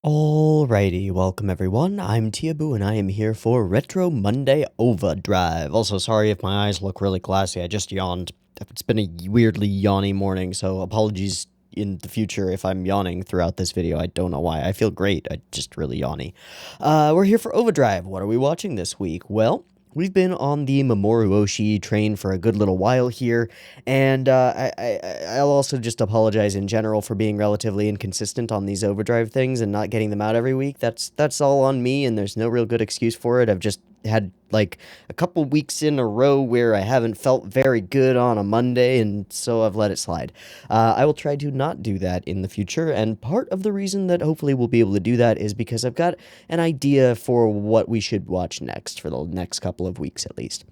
Alrighty, welcome everyone. I'm Teeaboo and I am here for Retro Monday OVAdrive. Also, sorry if my eyes look really glassy, I just yawned. It's been a weirdly yawny morning, so apologies in the future if I'm yawning throughout this video. I don't know why. I feel great, I just really yawny. We're here for OVAdrive. What are we watching this week? Well, we've been on the Mamoru Oshii train for a good little while here, and I'll also just apologize in general for being relatively inconsistent on these OVAdrive things and not getting them out every week. That's all on me, and there's no real good excuse for it. I've just had like a couple weeks in a row where I haven't felt very good on a Monday, and so I've let it slide. I will try to not do that in the future, and part of the reason that hopefully we'll be able to do that is because I've got an idea for what we should watch next for the next couple of weeks at least.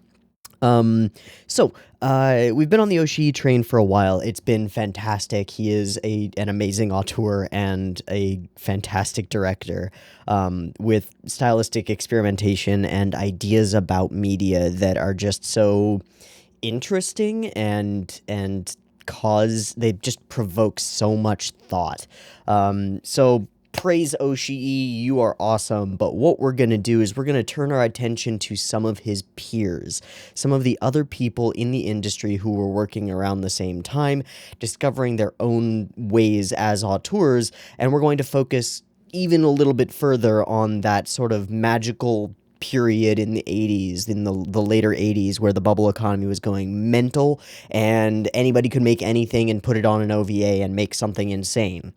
We've been on the Oshii train for a while. It's been fantastic. He is an amazing auteur and a fantastic director, with stylistic experimentation and ideas about media that are just so interesting and they just provoke so much thought. So praise Oshii, you are awesome, but what we're going to do is we're going to turn our attention to some of his peers, some of the other people in the industry who were working around the same time, discovering their own ways as auteurs, and we're going to focus even a little bit further on that sort of magical period in the 80s, in the later 80s, where the bubble economy was going mental, and anybody could make anything and put it on an OVA and make something insane.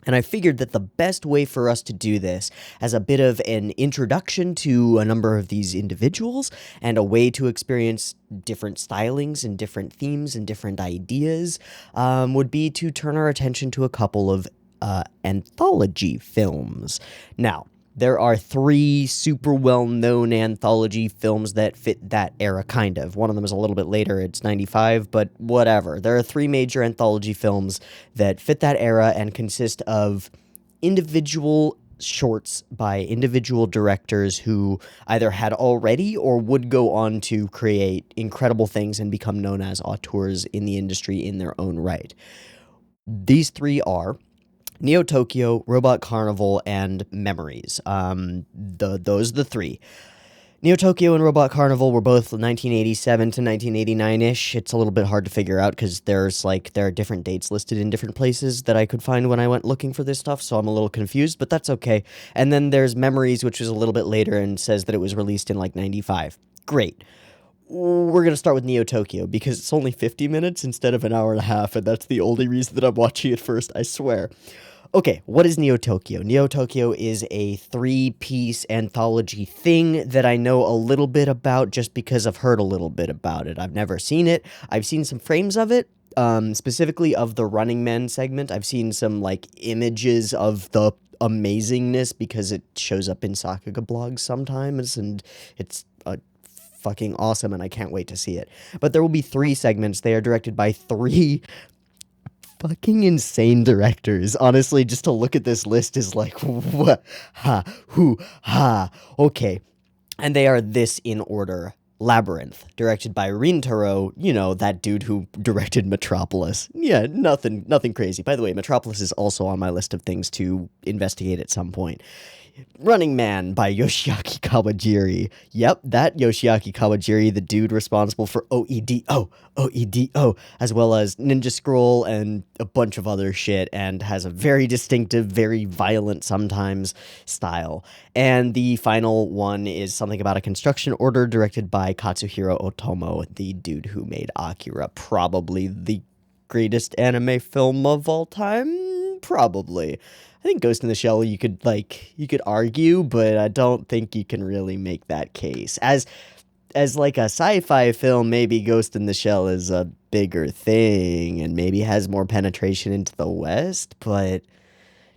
And I figured that the best way for us to do this, as a bit of an introduction to a number of these individuals, and a way to experience different stylings and different themes and different ideas, would be to turn our attention to a couple of anthology films. Now, there are three super well-known anthology films that fit that era, kind of. One of them is a little bit later, it's 95, but whatever. There are three major anthology films that fit that era and consist of individual shorts by individual directors who either had already or would go on to create incredible things and become known as auteurs in the industry in their own right. These three are Neo Tokyo, Robot Carnival, and Memories. Those are the three. Neo Tokyo and Robot Carnival were both 1987 to 1989-ish. It's a little bit hard to figure out because there are different dates listed in different places that I could find when I went looking for this stuff, so I'm a little confused, but that's okay. And then there's Memories, which was a little bit later and says that it was released in like 95. Great. We're going to start with Neo Tokyo because it's only 50 minutes instead of an hour and a half, and that's the only reason that I'm watching it first, I swear. Okay, what is Neo Tokyo? Neo Tokyo is a three-piece anthology thing that I know a little bit about just because I've heard a little bit about it. I've never seen it. I've seen some frames of it, specifically of the Running Man segment. I've seen some, images of the amazingness because it shows up in Sakuga blogs sometimes, and it's fucking awesome, and I can't wait to see it. But there will be three segments. They are directed by three fucking insane directors. Honestly, just to look at this list is like, what? Ha, who, ha. Okay. And they are this in order. Labyrinth, directed by Rintaro, that dude who directed Metropolis. Yeah, nothing crazy. By the way, Metropolis is also on my list of things to investigate at some point. Running Man by Yoshiaki Kawajiri. Yep, that Yoshiaki Kawajiri, the dude responsible for OEDO, as well as Ninja Scroll and a bunch of other shit, and has a very distinctive, very violent sometimes style. And the final one is something about a construction order, directed by Katsuhiro Otomo, the dude who made Akira, probably the greatest anime film of all time? Probably. I think Ghost in the Shell you could argue, but I don't think you can really make that case. As like a sci-fi film, maybe Ghost in the Shell is a bigger thing and maybe has more penetration into the West, but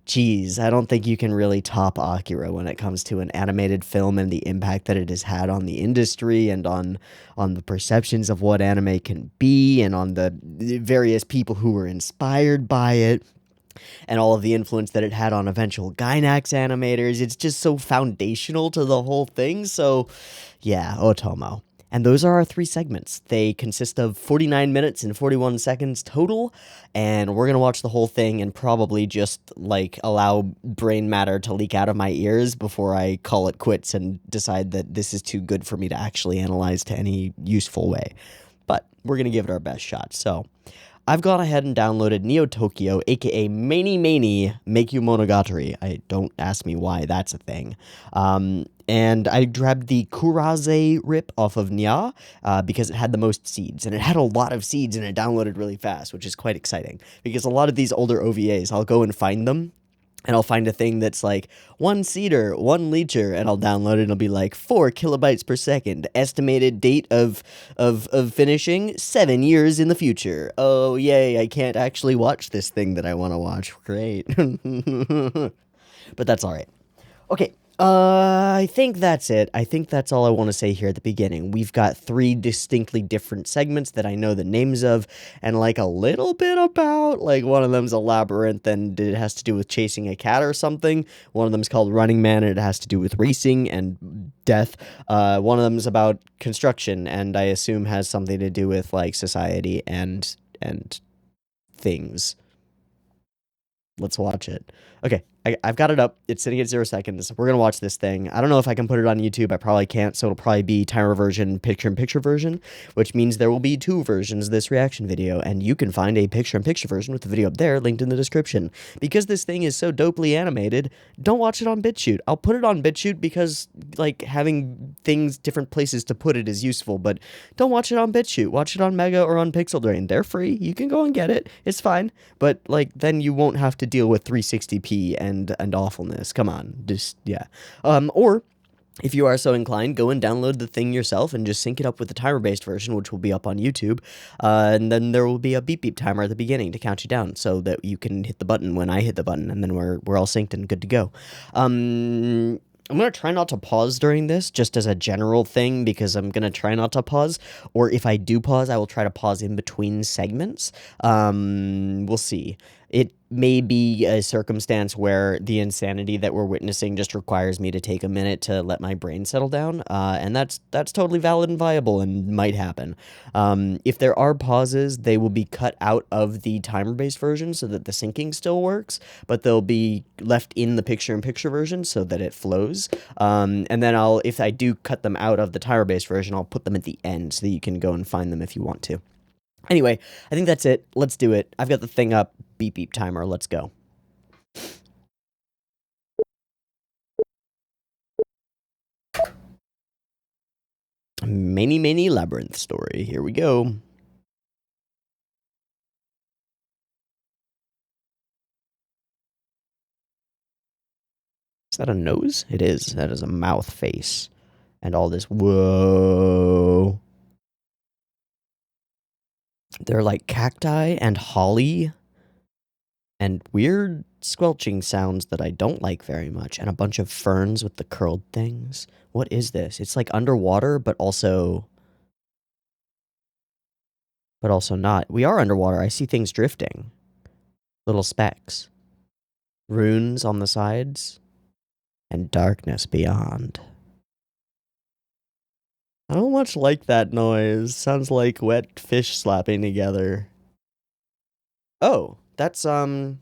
geez, I don't think you can really top Akira when it comes to an animated film and the impact that it has had on the industry and on the perceptions of what anime can be and on the various people who were inspired by it. And all of the influence that it had on eventual Gainax animators. It's just so foundational to the whole thing. So, yeah, Otomo. And those are our 3 segments. They consist of 49 minutes and 41 seconds total, and we're going to watch the whole thing and probably just, like, allow brain matter to leak out of my ears before I call it quits and decide that this is too good for me to actually analyze to any useful way. But we're going to give it our best shot. So, I've gone ahead and downloaded Neo Tokyo, aka Mani Mani Make You Monogatari. Don't ask me why that's a thing. And I grabbed the Kuraze rip off of Nya because it had the most seeds, and it had a lot of seeds, and it downloaded really fast, which is quite exciting. Because a lot of these older OVAs, I'll go and find them, and I'll find a thing that's like 1 seeder, 1 leecher, and I'll download it, and it'll be like 4 kilobytes per second. Estimated date of finishing 7 years in the future. Oh, yay, I can't actually watch this thing that I want to watch. Great. But that's all right. Okay. I think that's it. I think that's all I want to say here at the beginning. We've got 3 distinctly different segments that I know the names of and like a little bit about. Like one of them's a labyrinth and it has to do with chasing a cat or something. One of them's called Running Man and it has to do with racing and death. One of them's about construction and I assume has something to do with like society and things. Let's watch it. Okay, I've got it up. It's sitting at 0 seconds. We're going to watch this thing. I don't know if I can put it on YouTube. I probably can't, so it'll probably be timer version, picture-in-picture version, which means there will be 2 versions of this reaction video, and you can find a picture-in-picture version with the video up there linked in the description. Because this thing is so dopely animated, don't watch it on BitChute. I'll put it on BitChute because, like, having things, different places to put it is useful, but don't watch it on BitChute. Watch it on Mega or on Pixel Drain. They're free. You can go and get it. It's fine, but, like, then you won't have to deal with 360p and awfulness. Come on, just yeah. Or if you are so inclined, go and download the thing yourself and just sync it up with the timer-based version, which will be up on YouTube. And then there will be a beep beep timer at the beginning to count you down, so that you can hit the button when I hit the button, and then we're all synced and good to go. I'm going to try not to pause during this, just as a general thing, because I'm going to try not to pause. Or if I do pause, I will try to pause in between segments. We'll see. It may be a circumstance where the insanity that we're witnessing just requires me to take a minute to let my brain settle down, and that's totally valid and viable and might happen. If there are pauses, they will be cut out of the timer-based version so that the syncing still works, but they'll be left in the picture-in-picture version so that it flows. And then if I do cut them out of the timer-based version, I'll put them at the end so that you can go and find them if you want to. Anyway, I think that's it. Let's do it. I've got the thing up. Beep beep timer. Let's go. Many labyrinth story. Here we go. Is that a nose? It is. That is a mouth face. And all this. Whoa. They're like cacti and holly. And weird squelching sounds that I don't like very much. And a bunch of ferns with the curled things. What is this? It's like underwater, but also not. We are underwater. I see things drifting. Little specks. Runes on the sides. And darkness beyond. I don't much like that noise. Sounds like wet fish slapping together. Oh, that's, I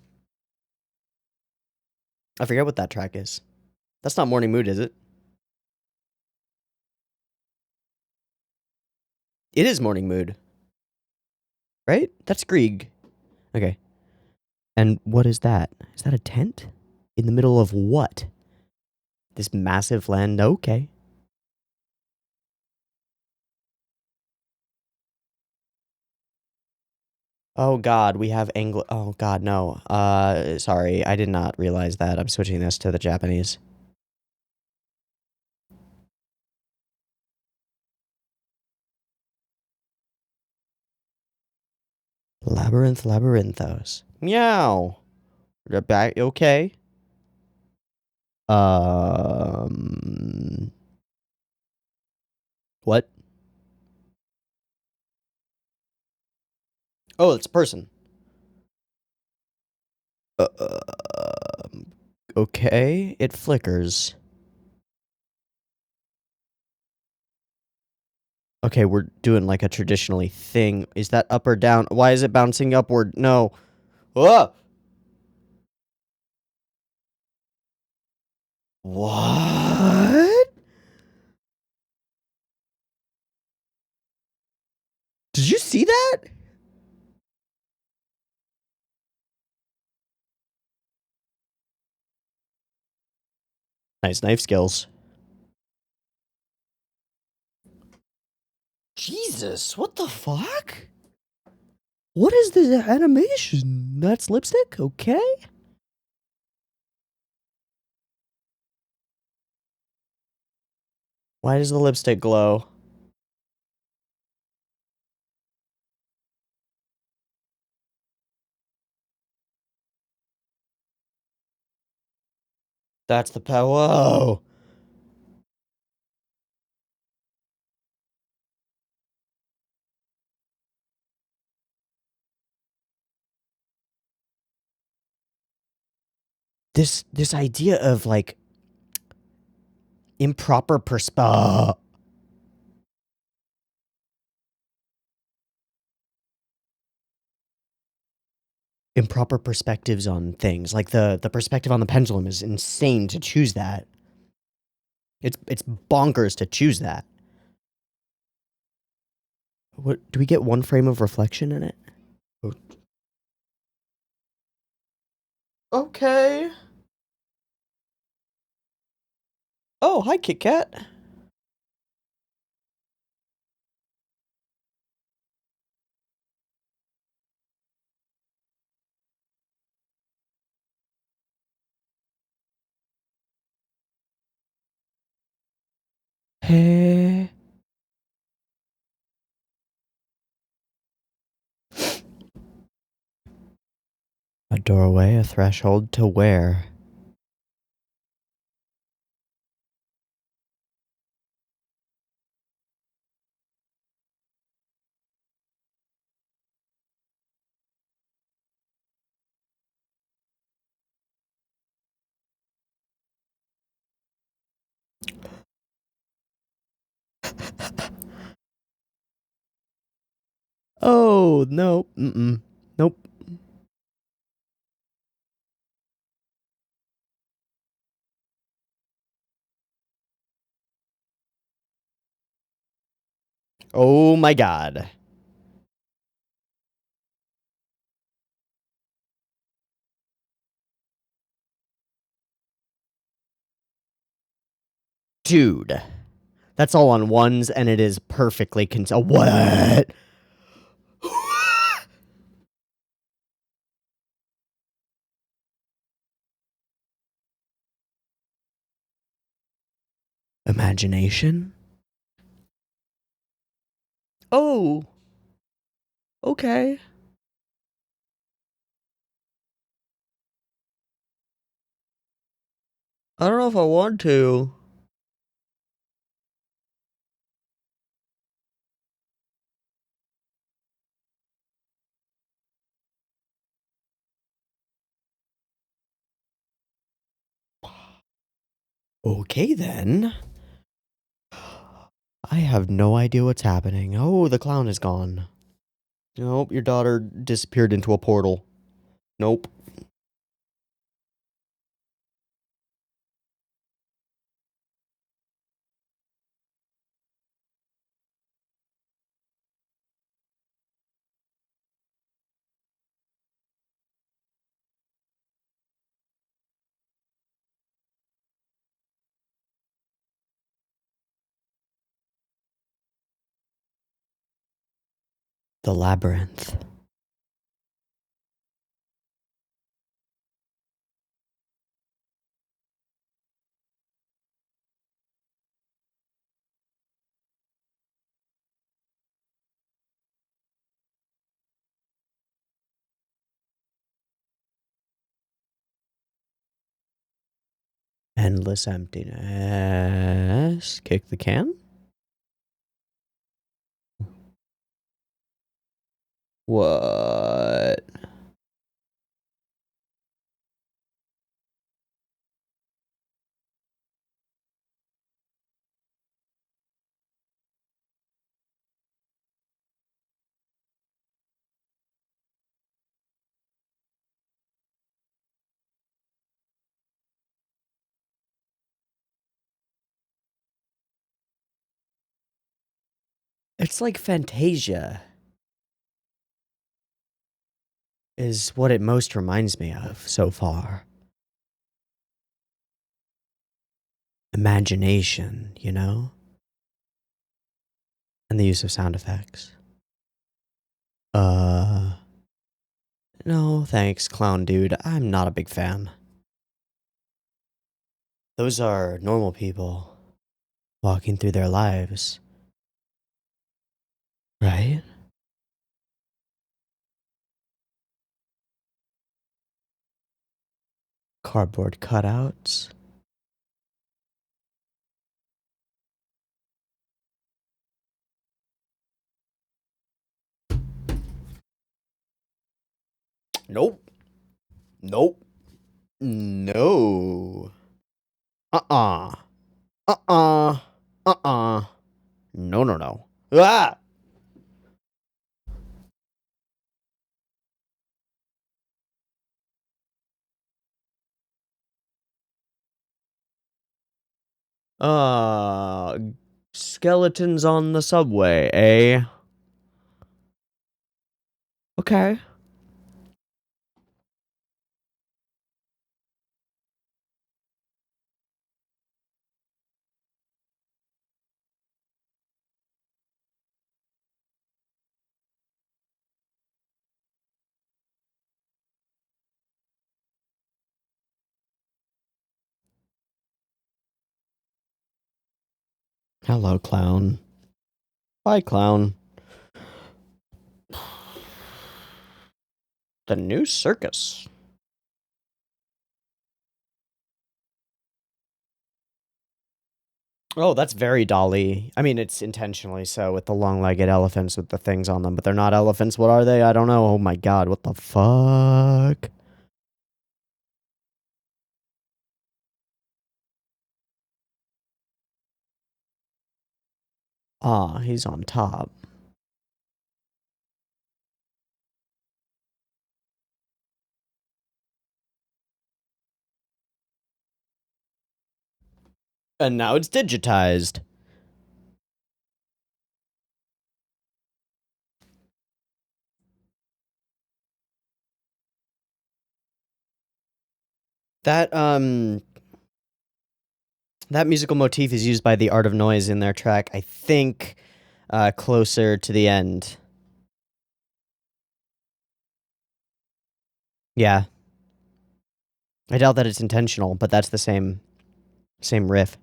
forget what that track is. That's not Morning Mood, is it? It is Morning Mood. Right? That's Grieg. Okay. And what is that? Is that a tent? In the middle of what? This massive land? Okay. Oh god, we have English. Oh god, no. Sorry, I did not realize that. I'm switching this to the Japanese. Labyrinthos. Meow. You're back. Okay. What? Oh, it's a person. Okay. It flickers. Okay, we're doing like a traditionally thing. Is that up or down? Why is it bouncing upward? No. Oh! What? Did you see that? Nice knife skills. Jesus, what the fuck? What is this animation? That's lipstick? Okay. Why does the lipstick glow? That's the power. Whoa. This idea of like improper improper perspectives on things. Like the perspective on the pendulum is insane to choose that. It's bonkers to choose that. What do we get, one frame of reflection in it? Okay. Oh, hi Kit Kat. Hey. A doorway, a threshold to where? Oh, no. Mm-mm. Nope. Oh my god. Dude. That's all on ones, and it is perfectly what? Imagination? Oh. Okay. I don't know if I want to. Okay, then. I have no idea what's happening. Oh, the clown is gone. Nope, your daughter disappeared into a portal. Nope. The labyrinth. Endless emptiness. Kick the can? What? It's like Fantasia is what it most reminds me of so far. Imagination, you know? And the use of sound effects. No, thanks, clown dude. I'm not a big fan. Those are normal people walking through their lives. Right? Cardboard cutouts. Nope. Nope. No. Uh-uh. Uh-uh. Uh-uh. No, no, no. Ah! Skeletons on the subway, eh? Okay. Hello, clown. Bye, clown. The new circus. Oh, that's very Dolly. I mean, it's intentionally so with the long-legged elephants with the things on them, but they're not elephants. What are they? I don't know. Oh my god, what the fuck? Ah, he's on top. And now it's digitized. That, that musical motif is used by the Art of Noise in their track, I think, closer to the end. Yeah. I doubt that it's intentional, but that's the same riff.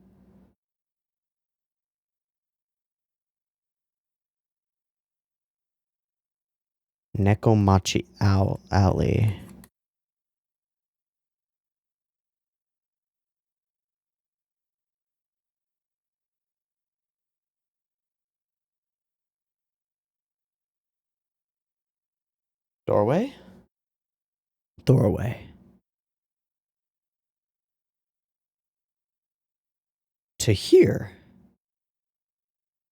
Nekomachi Alley. Doorway? Doorway. To here?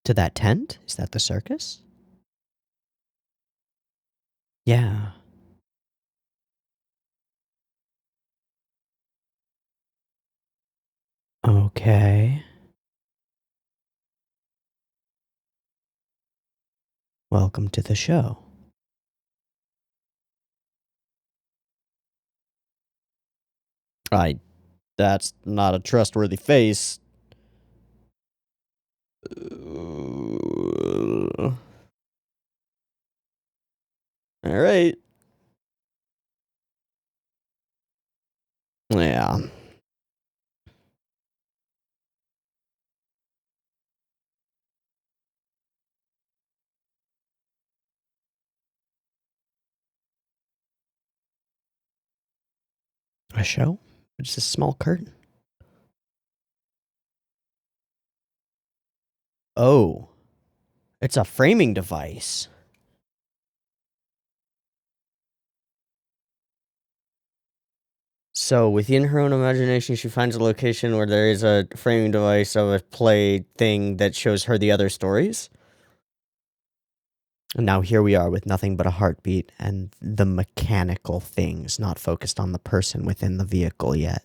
To that tent? Is that the circus? Yeah. Okay. Welcome to the show. That's not a trustworthy face. Alright. Yeah. A show? It's a small curtain. Oh. It's a framing device. So, within her own imagination, she finds a location where there is a framing device of a play thing that shows her the other stories. And now here we are with nothing but a heartbeat and the mechanical things, not focused on the person within the vehicle yet.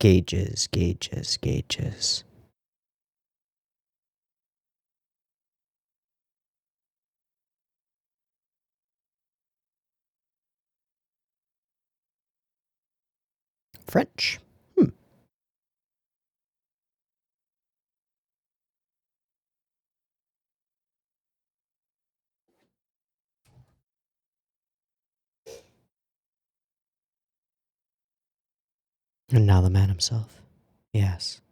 Gauges, gauges, gauges. French. And now the man himself. Yes.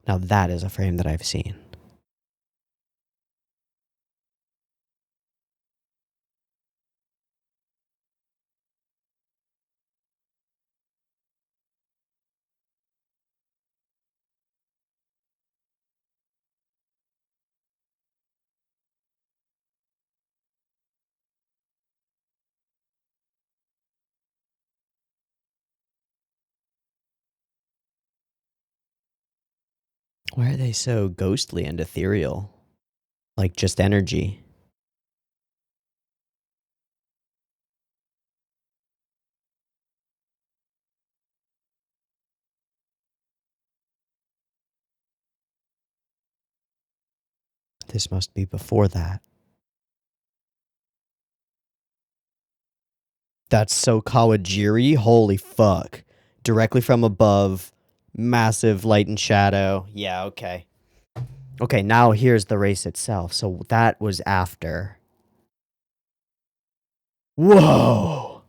Now that is a frame that I've seen. Why are they so ghostly and ethereal? Like just energy. This must be before that. That's so Kawajiri? Holy fuck. Directly from above. Massive light and shadow. Yeah, okay. Okay, now here's the race itself. So that was after. Whoa!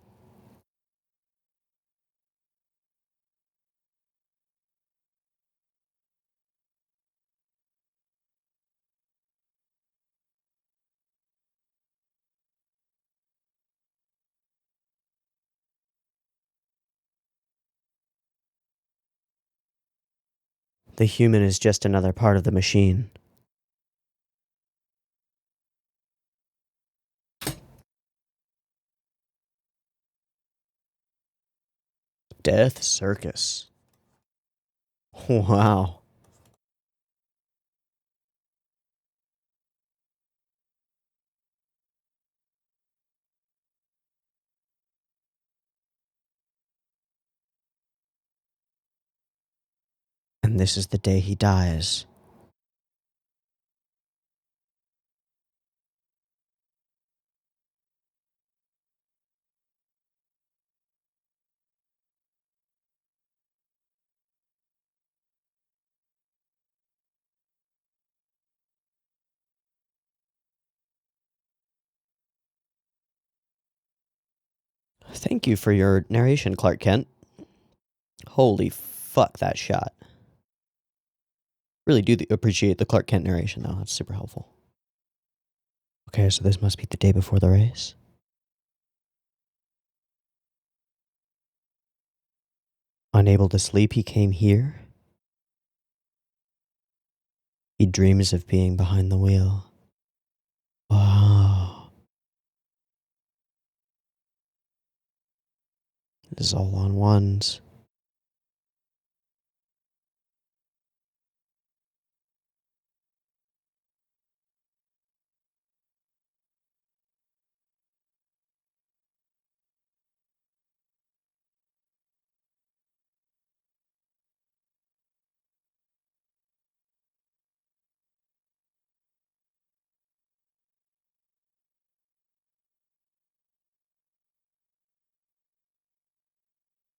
The human is just another part of the machine. Death Circus. Wow. And this is the day he dies. Thank you for your narration, Clark Kent. Holy fuck, that shot. Really do appreciate the Clark Kent narration, though. That's super helpful. Okay, so this must be the day before the race. Unable to sleep, he came here. He dreams of being behind the wheel. Wow. This is all on ones.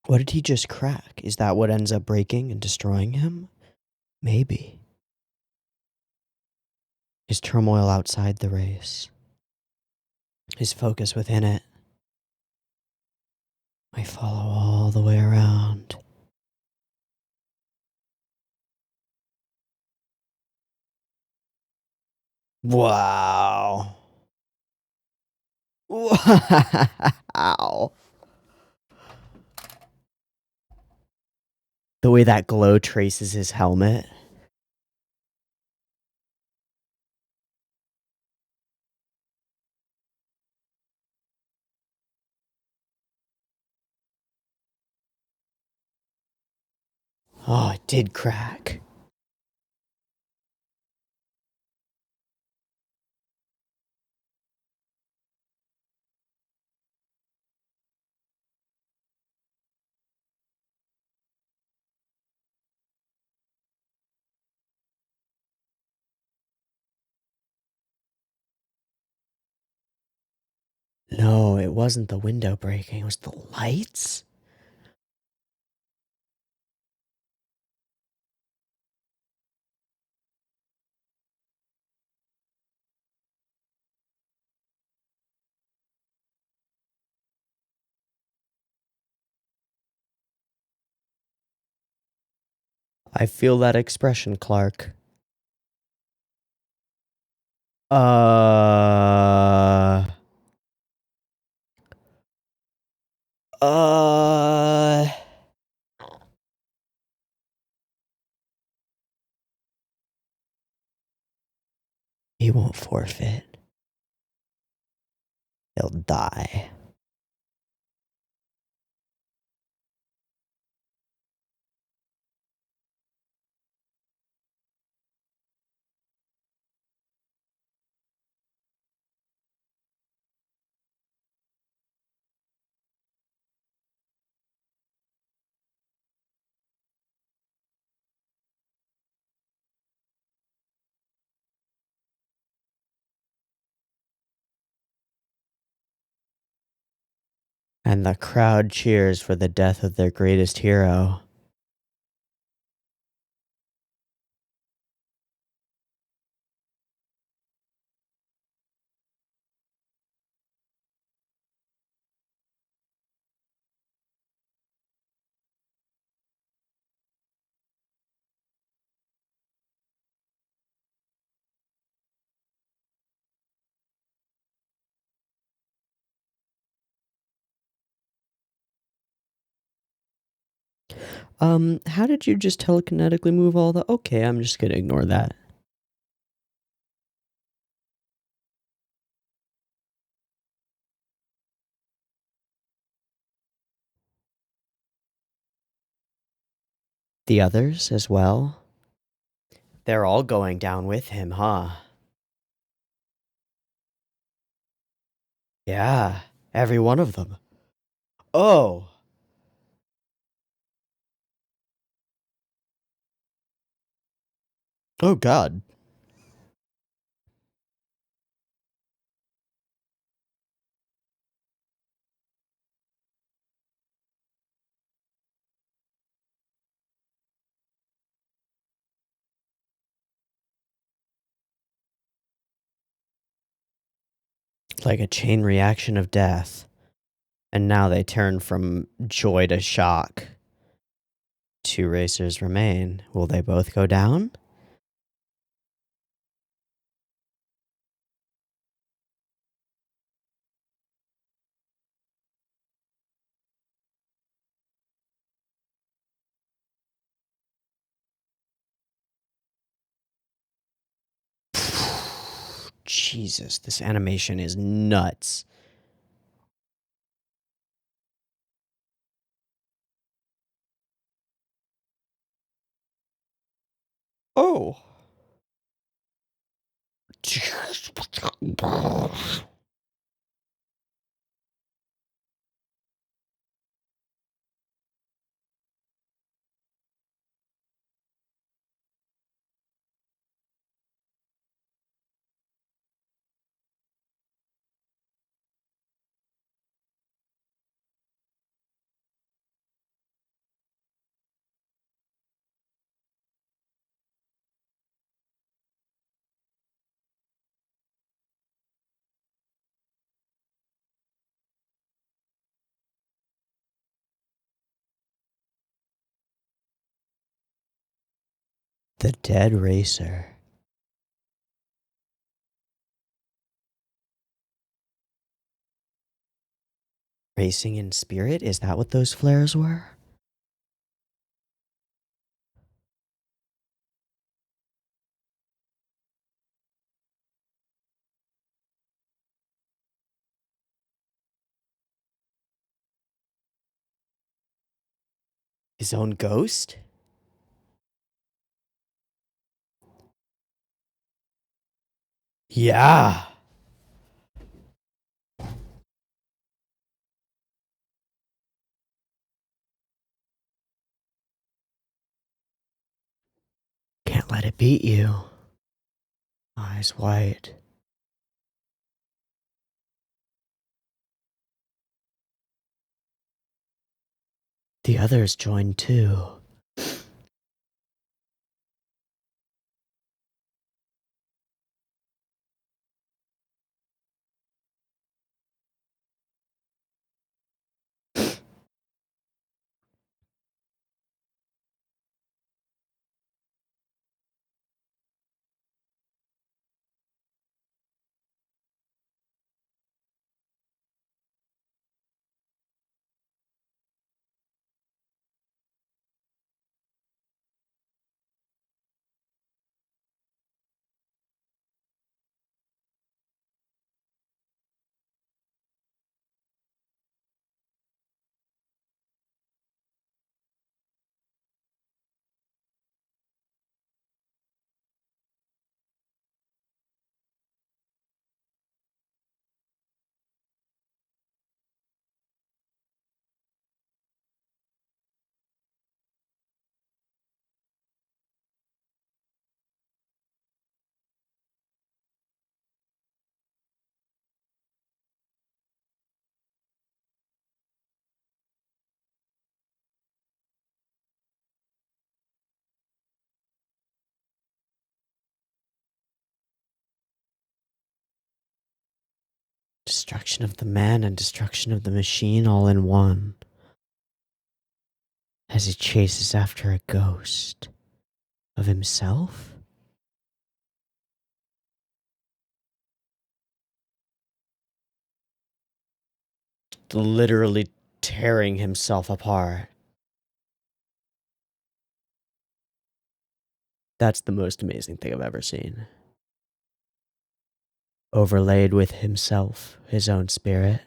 What did he just crack? Is that what ends up breaking and destroying him? Maybe. His turmoil outside the race. His focus within it. I follow all the way around. Wow. Wow. The way that glow traces his helmet. Oh, it did crack. No, it wasn't the window breaking. It was the lights? I feel that expression, Clark. Uh... Uh... He won't forfeit. He'll die. And the crowd cheers for the death of their greatest hero. How did you just telekinetically move all the... Okay, I'm just gonna ignore that. The others as well? They're all going down with him, huh? Yeah, every one of them. Oh! Oh god. Like a chain reaction of death. And now they turn from joy to shock. 2 racers remain. Will they both go down? Jesus, this animation is nuts. Oh. The dead racer. Racing in spirit? Is that what those flares were? His own ghost? Yeah. Can't let it beat you. Eyes white. The others joined too. Destruction of the man and destruction of the machine all in one. As he chases after a ghost of himself? Literally tearing himself apart. That's the most amazing thing I've ever seen. Overlaid with himself, his own spirit.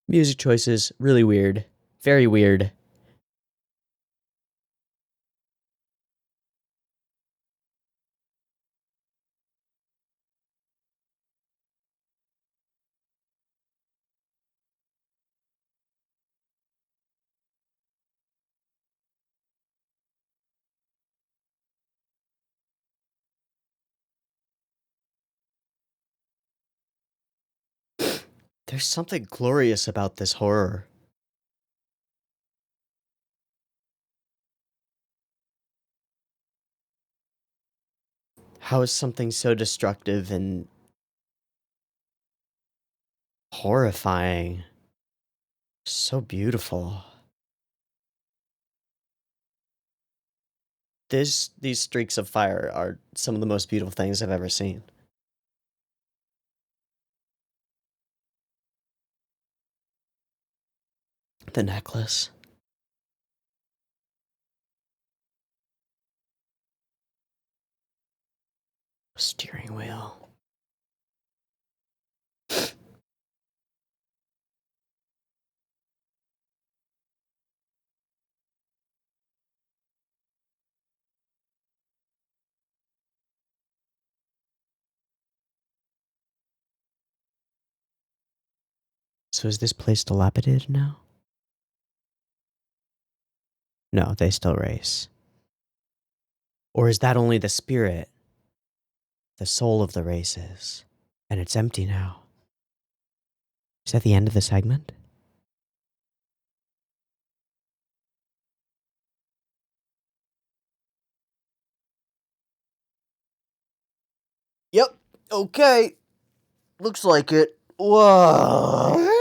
Music choices, really weird. Very weird. There's something glorious about this horror. How is something so destructive and horrifying so beautiful? These streaks of fire are some of the most beautiful things I've ever seen. The necklace. Steering wheel. So is this place dilapidated now? No, they still race. Or is that only the spirit? The soul of the races. And it's empty now. Is that the end of the segment? Yep. Okay. Looks like it. What?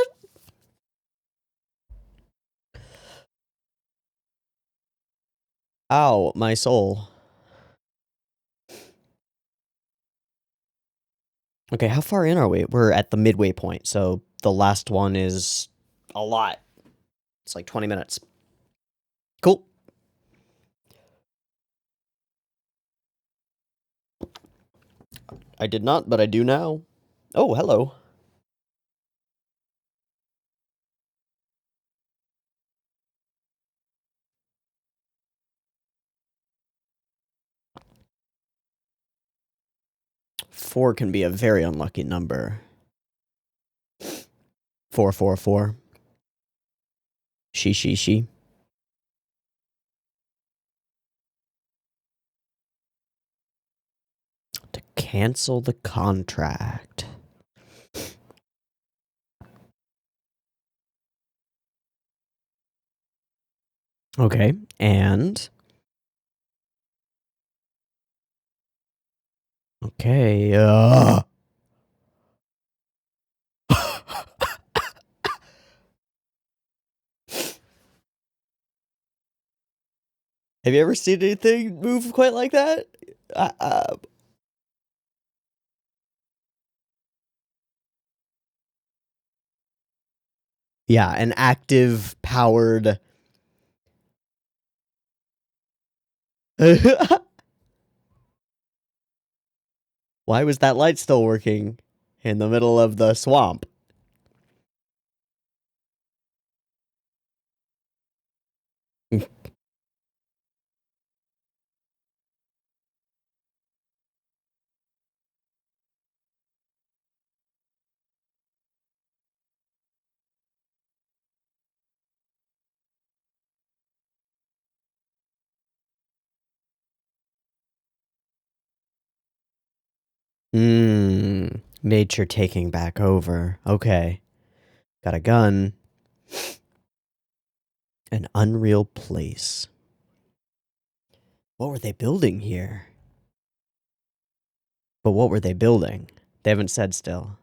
Ow, my soul. Okay, how far in are we? We're at the midway point, so the last one is a lot. It's like 20 minutes. Cool. I did not, but I do now. Oh, hello. Four can be a very unlucky number. 444. She. To cancel the contract. Okay, and... Okay, Have you ever seen anything move quite like that? Yeah, an active, powered... Why was that light still working in the middle of the swamp? Nature taking back over. Okay. Got a gun. An unreal place. What were they building here? But what were they building? They haven't said still.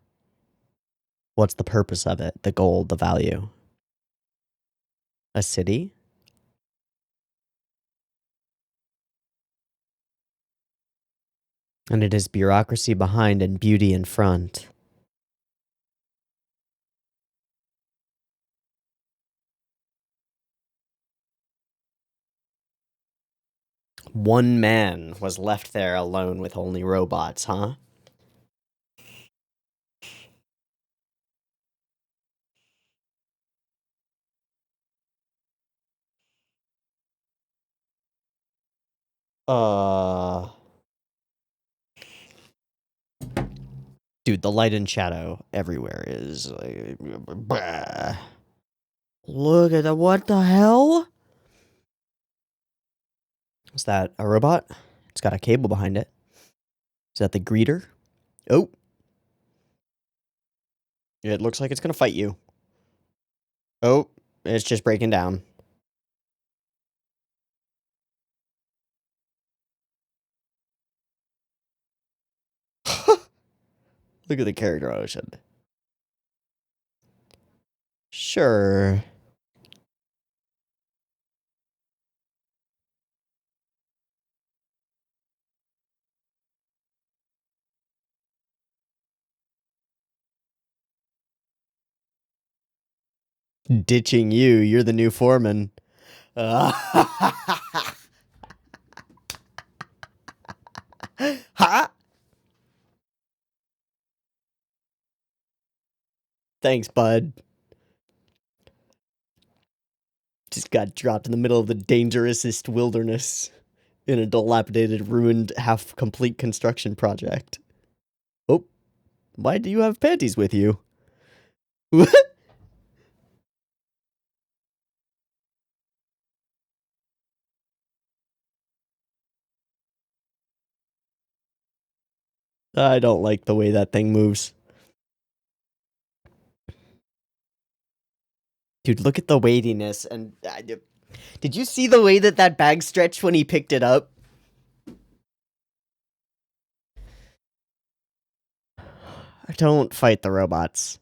What's the purpose of it? The goal, the value? A city? And it is bureaucracy behind and beauty in front. One man was left there alone with only robots, huh? Dude, the light and shadow everywhere is like... Bah. Look at that, what the hell? Is that a robot? It's got a cable behind it. Is that the greeter? Oh. It looks like it's gonna fight you. Oh, it's just breaking down. Look at the character ocean. Sure. Ditching you, you're the new foreman. Ha! Thanks, bud. Just got dropped in the middle of the dangerousest wilderness in a dilapidated, ruined, half-complete construction project. Oh, why do you have panties with you? What? I don't like the way that thing moves. Dude, look at the weightiness. And did you see the way that that bag stretched when he picked it up? Don't fight the robots.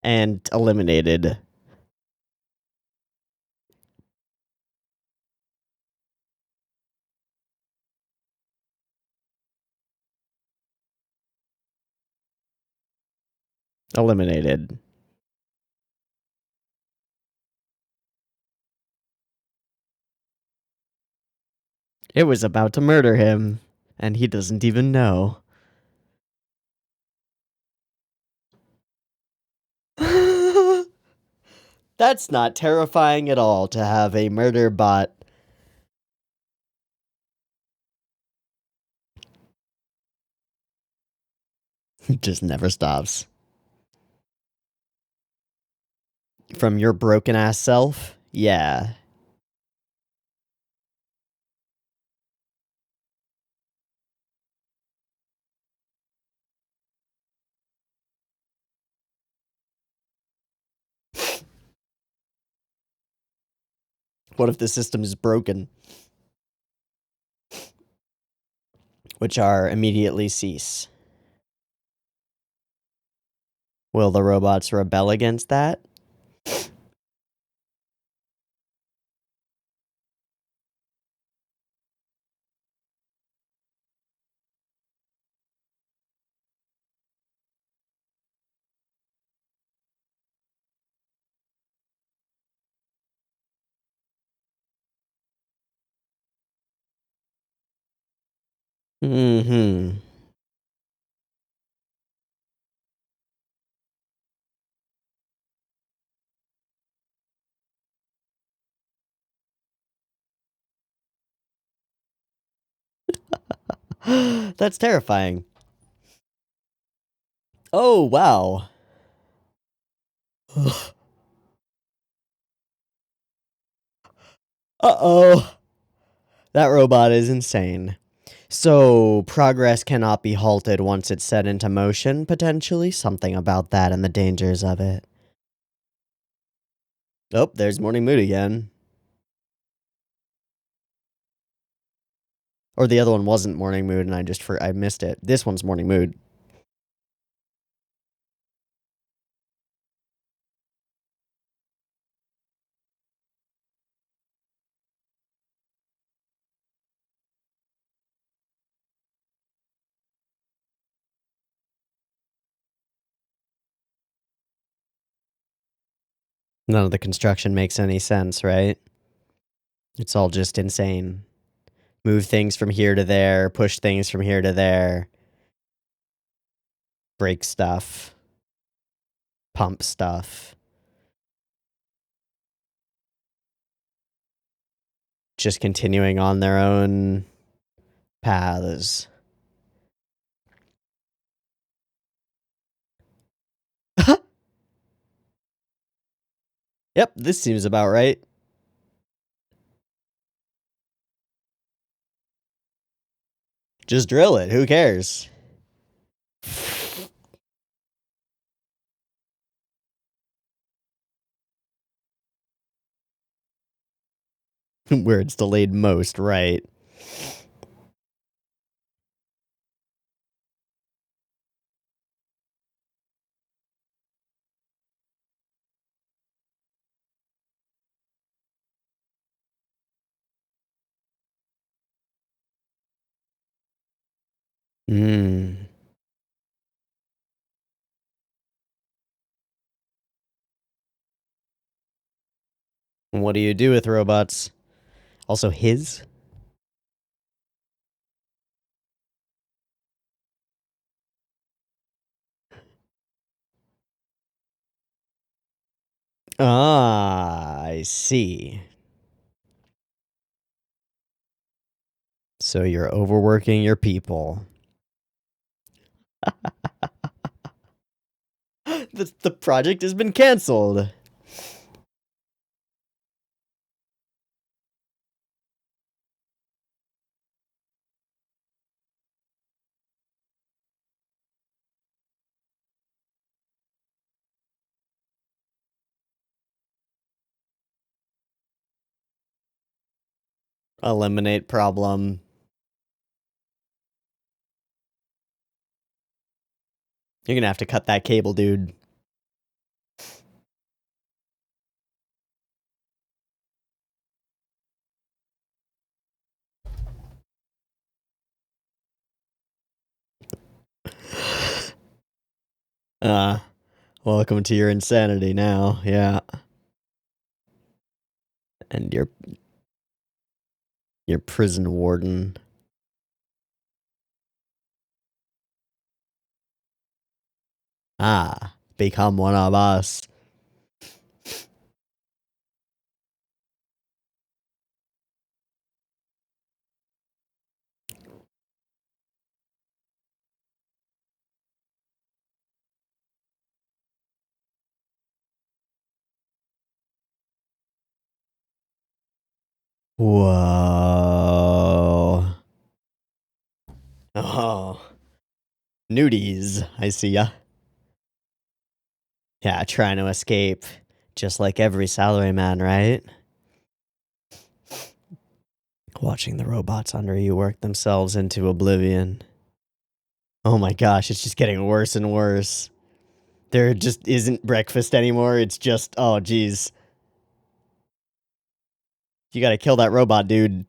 And eliminated. Eliminated. It was about to murder him, and he doesn't even know. That's not terrifying at all to have a murder bot. Just never stops. From your broken ass self? Yeah. What if the system is broken? Which are immediately cease. Will the robots rebel against that? Mm-hmm. That's terrifying. Oh, wow. Uh-oh. That robot is insane. So progress cannot be halted once it's set into motion, potentially? Something about that and the dangers of it. Oh, there's Morning Mood again. Or the other one wasn't Morning Mood and I missed it. This one's Morning Mood. None of the construction makes any sense, right? It's all just insane. Move things from here to there, push things from here to there, break stuff, pump stuff. Just continuing on their own paths. Yep, this seems about right. Just drill it, who cares? Where it's delayed most, right? Hmm. What do you do with robots? Also his? Ah, I see. So you're overworking your people. The project has been canceled. Eliminate problem. You're gonna have to cut that cable, dude. Welcome to your insanity now, yeah. And your prison warden. Ah, become one of us. Whoa. Oh. Nudies, I see ya. Yeah, trying to escape. Just like every salaryman, right? Watching the robots under you work themselves into oblivion. Oh my gosh, it's just getting worse and worse. There just isn't breakfast anymore, it's just, oh geez. You gotta kill that robot, dude.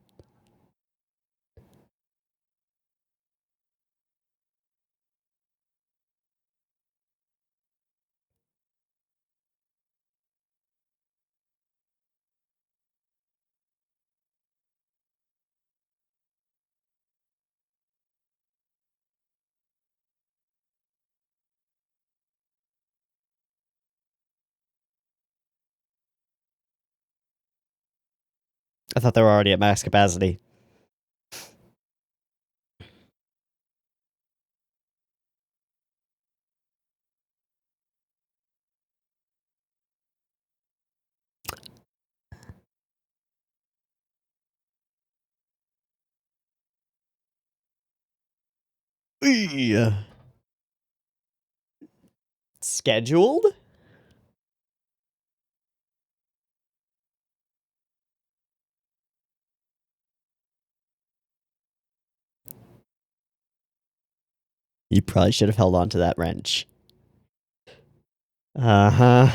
I thought they were already at max capacity. Scheduled? You probably should have held on to that wrench. Uh-huh.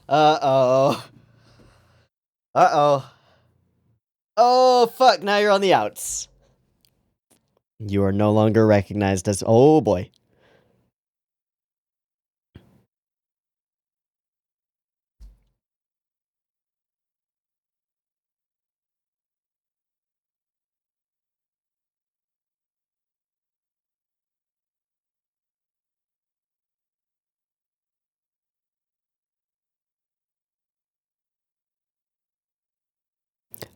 Uh-oh. Uh-oh. Oh, fuck, now you're on the outs. You are no longer recognized as... Oh, boy.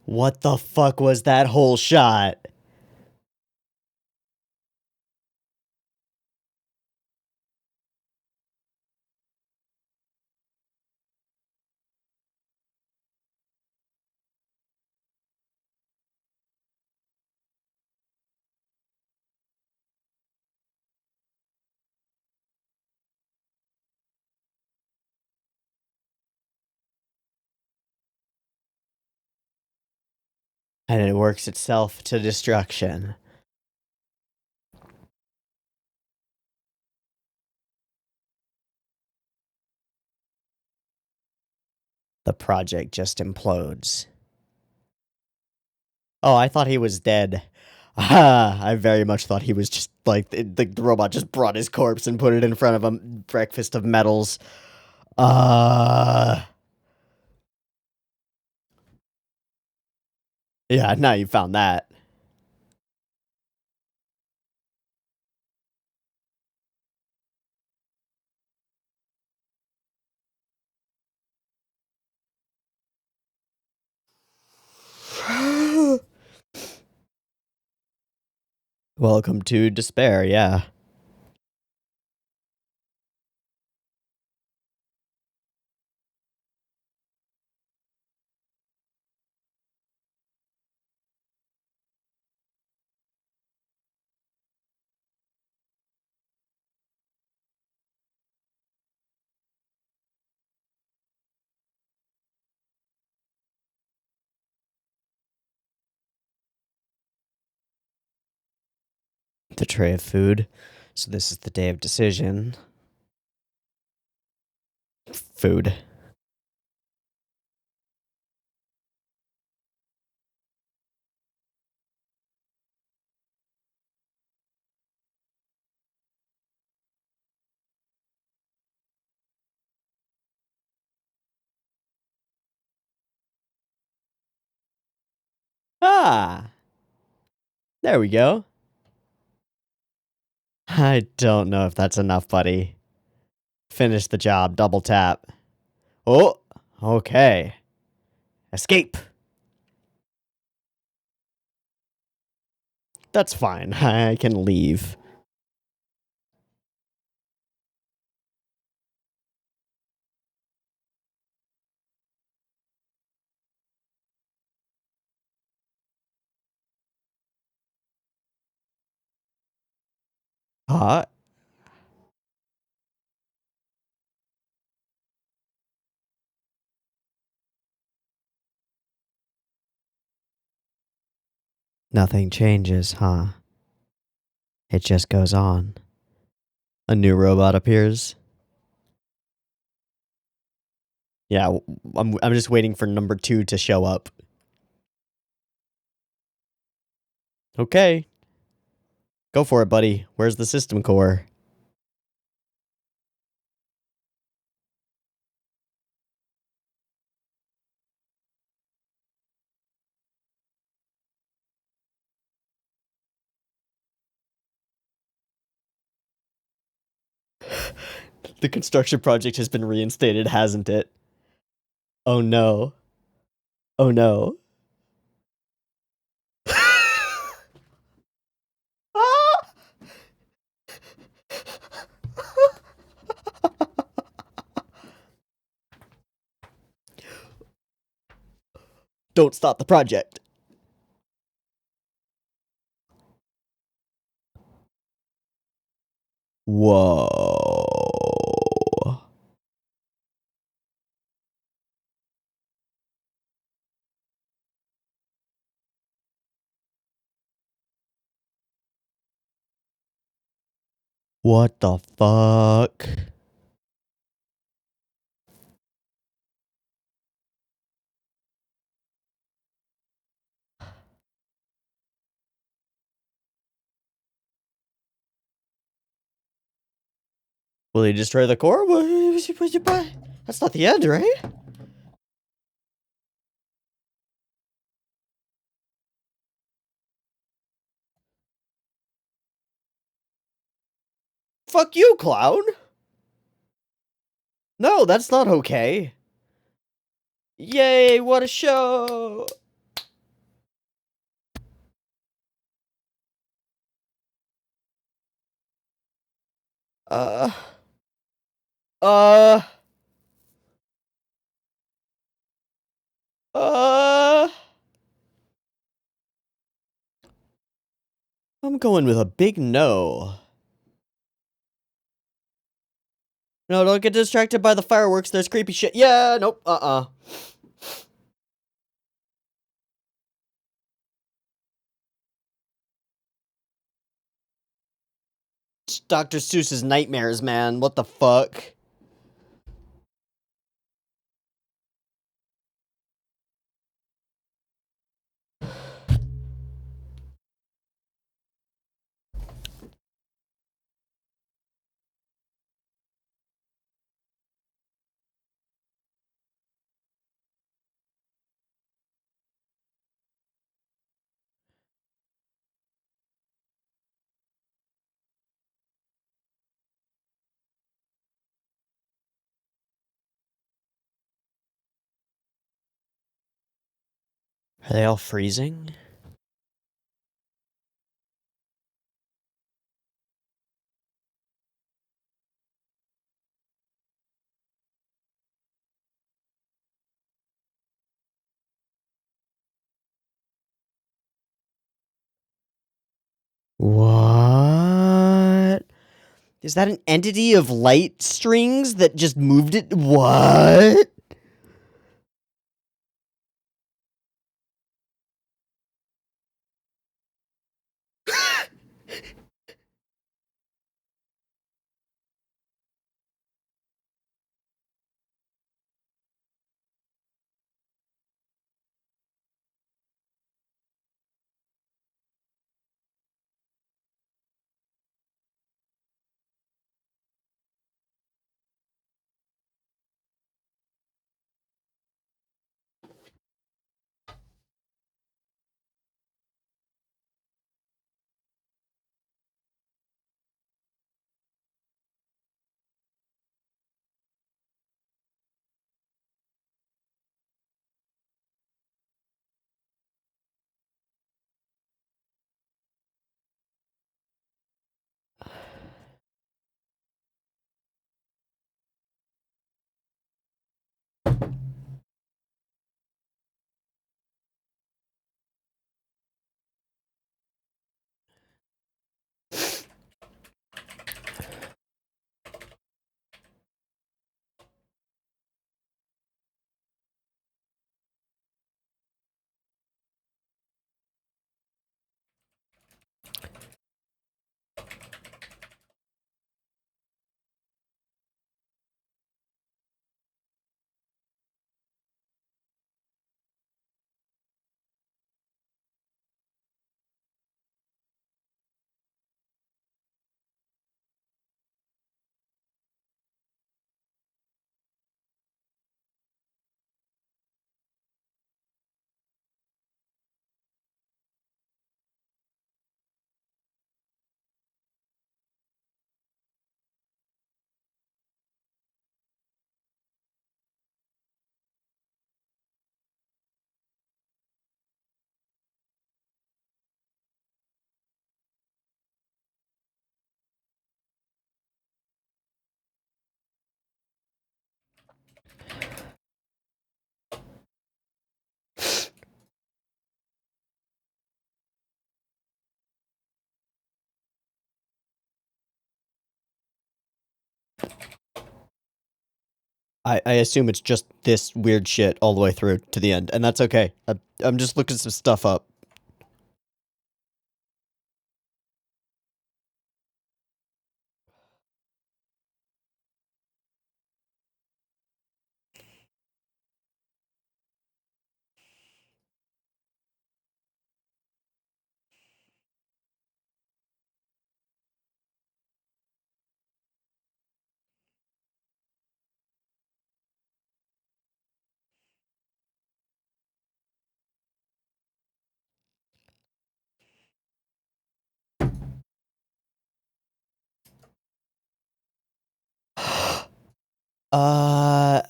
What the fuck was that whole shot? And it works itself to destruction. The project just implodes. Oh, I thought he was dead. Ah, I very much thought he was just, like, the robot just brought his corpse and put it in front of a breakfast of metals. Yeah, now you found that. Welcome to despair, yeah. The tray of food. So this is the day of decision. Food. Ah! There we go. I don't know if that's enough, buddy. Finish the job, double tap. Oh, okay. Escape! That's fine, I can leave. Huh? Nothing changes, huh? It just goes on. A new robot appears. Yeah, I'm just waiting for number 2 to show up. Okay. Go for it, buddy. Where's the system core? The construction project has been reinstated, hasn't it? Oh no. Oh no. Don't stop the project. Whoa. What the fuck? Will he destroy the core? That's not the end, right? Fuck you, Cloud! No, that's not okay. Yay, what a show! Uh... Uh... Uh... I'm going with a big no. No, don't get distracted by the fireworks, there's creepy shit. Yeah, nope, It's Dr. Seuss's nightmares, man, what the fuck? Are they all freezing? What? Is that an entity of light strings that just moved it? What? I assume it's just this weird shit all the way through to the end, and that's okay. I'm just looking some stuff up.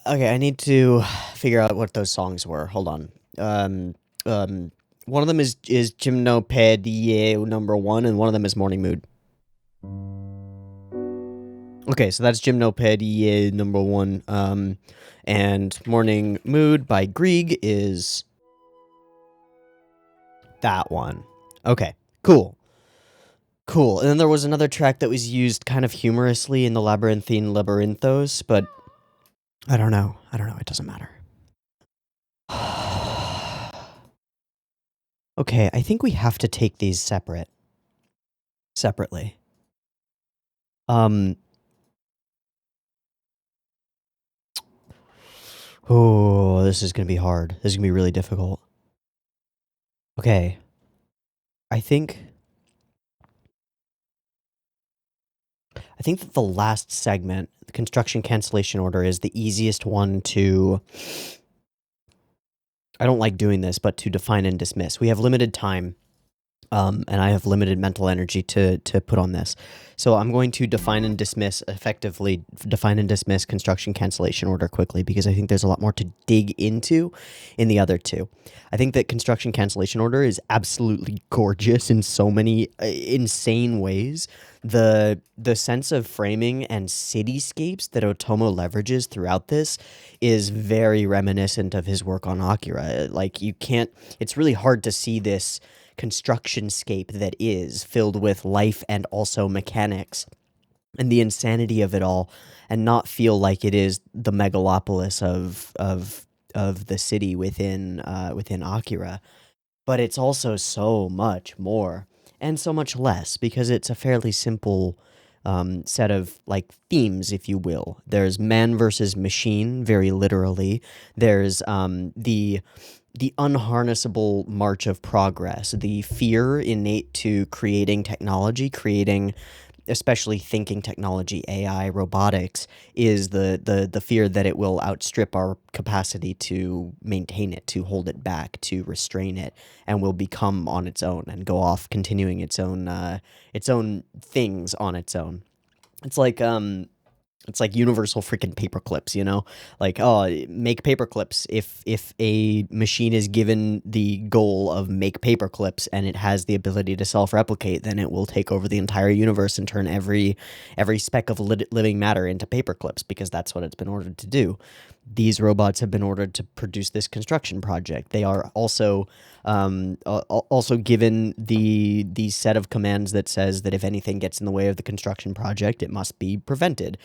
Okay, I need to figure out what those songs were. Hold on. Um, one of them is Gymnopedia #1, and one of them is Morning Mood. Okay, so that's Gymnopedia #1. And Morning Mood by Grieg is that one. Okay, cool. Cool. And then there was another track that was used kind of humorously in the Labyrinthine Labyrinthos, but I don't know. It doesn't matter. Okay, I think we have to take these separately. Oh, this is gonna be hard. This is gonna be really difficult. Okay. I think that the last segment, the construction cancellation order, is the easiest one to... I don't like doing this, but to define and dismiss. We have limited time, and I have limited mental energy to put on this. So I'm going to define and dismiss construction cancellation order quickly, because I think there's a lot more to dig into in the other two. I think that construction cancellation order is absolutely gorgeous in so many insane ways. The sense of framing and cityscapes that Otomo leverages throughout this is very reminiscent of his work on Akira. Like, it's really hard to see this construction scape that is filled with life and also mechanics and the insanity of it all, and not feel like it is the megalopolis of the city within Akira. But it's also so much more and so much less, because it's a fairly simple set of like themes, if you will. There's man versus machine, very literally. There's the unharnessable march of progress, the fear innate to creating technology, creating especially thinking technology, AI, robotics, is the fear that it will outstrip our capacity to maintain it, to hold it back, to restrain it, and will become on its own and go off continuing its own things on its own. It's like universal freaking paper clips, you know? Like, oh, make paper clips. If a machine is given the goal of make paper clips and it has the ability to self-replicate, then it will take over the entire universe and turn every speck of living matter into paper clips, because that's what it's been ordered to do. These robots have been ordered to produce this construction project. They are also given the set of commands that says that if anything gets in the way of the construction project, it must be prevented.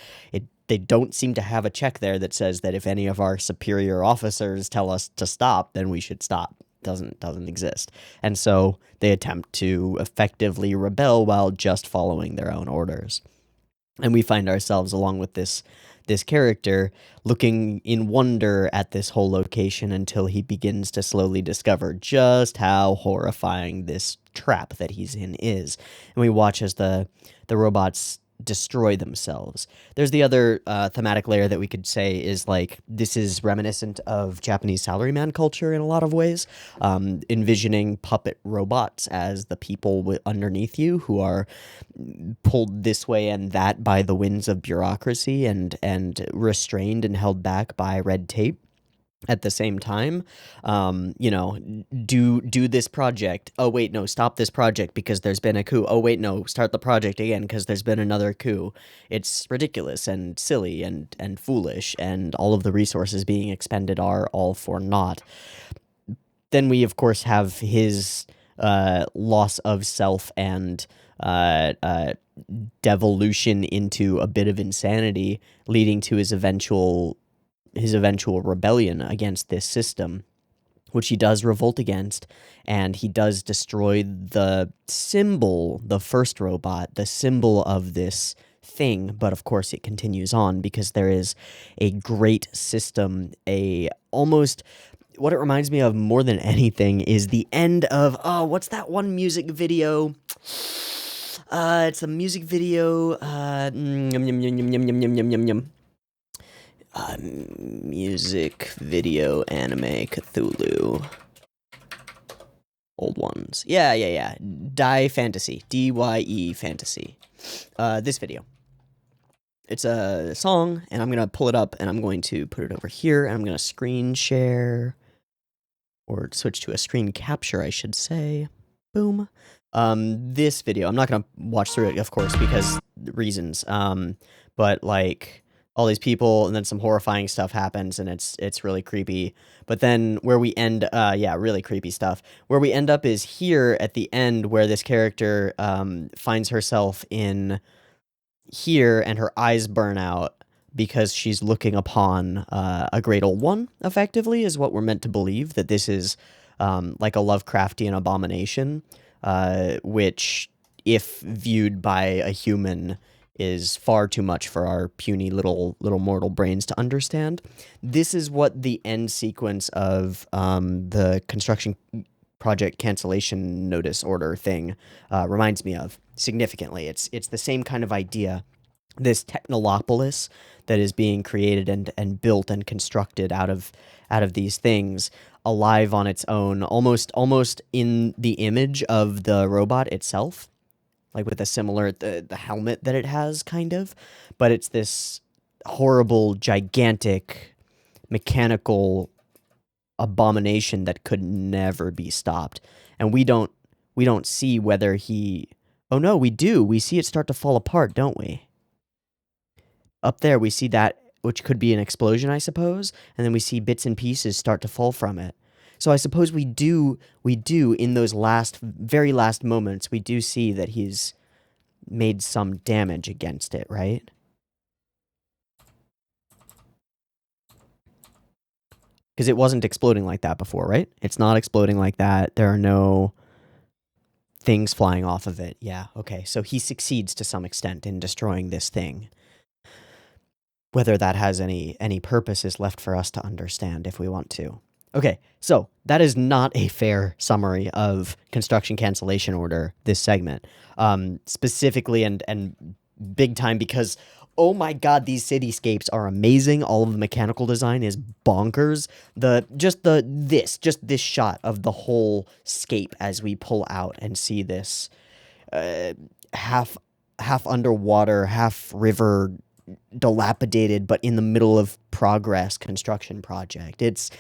They don't seem to have a check there that says that if any of our superior officers tell us to stop, then we should stop. Doesn't exist. And so they attempt to effectively rebel while just following their own orders. And we find ourselves, along with this character, looking in wonder at this whole location until he begins to slowly discover just how horrifying this trap that he's in is. And we watch as the robots destroy themselves. There's the other thematic layer that we could say is like, this is reminiscent of Japanese salaryman culture in a lot of ways, envisioning puppet robots as the people underneath you who are pulled this way and that by the winds of bureaucracy and restrained and held back by red tape. At the same time, do this project. Oh wait, no, stop this project because there's been a coup. Oh wait, no, start the project again because there's been another coup. It's ridiculous and silly and foolish, and all of the resources being expended are all for naught. Then we of course have his loss of self and devolution into a bit of insanity, leading to his eventual his eventual rebellion against this system, which he does revolt against, and he does destroy the symbol, the first robot, the symbol of this thing, but of course it continues on because there is a great system, what it reminds me of more than anything is the end of, what's that one music video? It's a music video, music video anime Cthulhu. Old ones. Yeah. Die Fantasy. DYE Fantasy. This video. It's a song, and I'm going to pull it up, and I'm going to put it over here, and I'm going to screen share, or switch to a screen capture, I should say. Boom. This video, I'm not going to watch through it, of course, because reasons. But, like, all these people, and then some horrifying stuff happens, and it's really creepy. But then where we end, really creepy stuff. Where we end up is here at the end, where this character finds herself in here, and her eyes burn out because she's looking upon a great old one, effectively, is what we're meant to believe, that this is like a Lovecraftian abomination, which, if viewed by a human, is far too much for our puny little mortal brains to understand. This is what the end sequence of the construction project cancellation notice order thing reminds me of significantly. It's the same kind of idea. This technolopolis that is being created and built and constructed out of these things, alive on its own, almost in the image of the robot itself, like with a similar the helmet that it has, kind of, but it's this horrible, gigantic, mechanical abomination that could never be stopped. And we don't see whether he... Oh no, we do. We see it start to fall apart, don't we? Up there, we see that, which could be an explosion, I suppose, and then we see bits and pieces start to fall from it. So I suppose we do, in those very last moments, we do see that he's made some damage against it, right? Because it wasn't exploding like that before, right? It's not exploding like that. There are no things flying off of it. Yeah, okay. So he succeeds to some extent in destroying this thing. Whether that has any purpose is left for us to understand if we want to. Okay, so that is not a fair summary of construction cancellation order, this segment. Specifically and big time because, oh my god, these cityscapes are amazing. All of the mechanical design is bonkers. Just this shot of the whole scape as we pull out and see this half underwater, half river, dilapidated, but in the middle of progress construction project. It's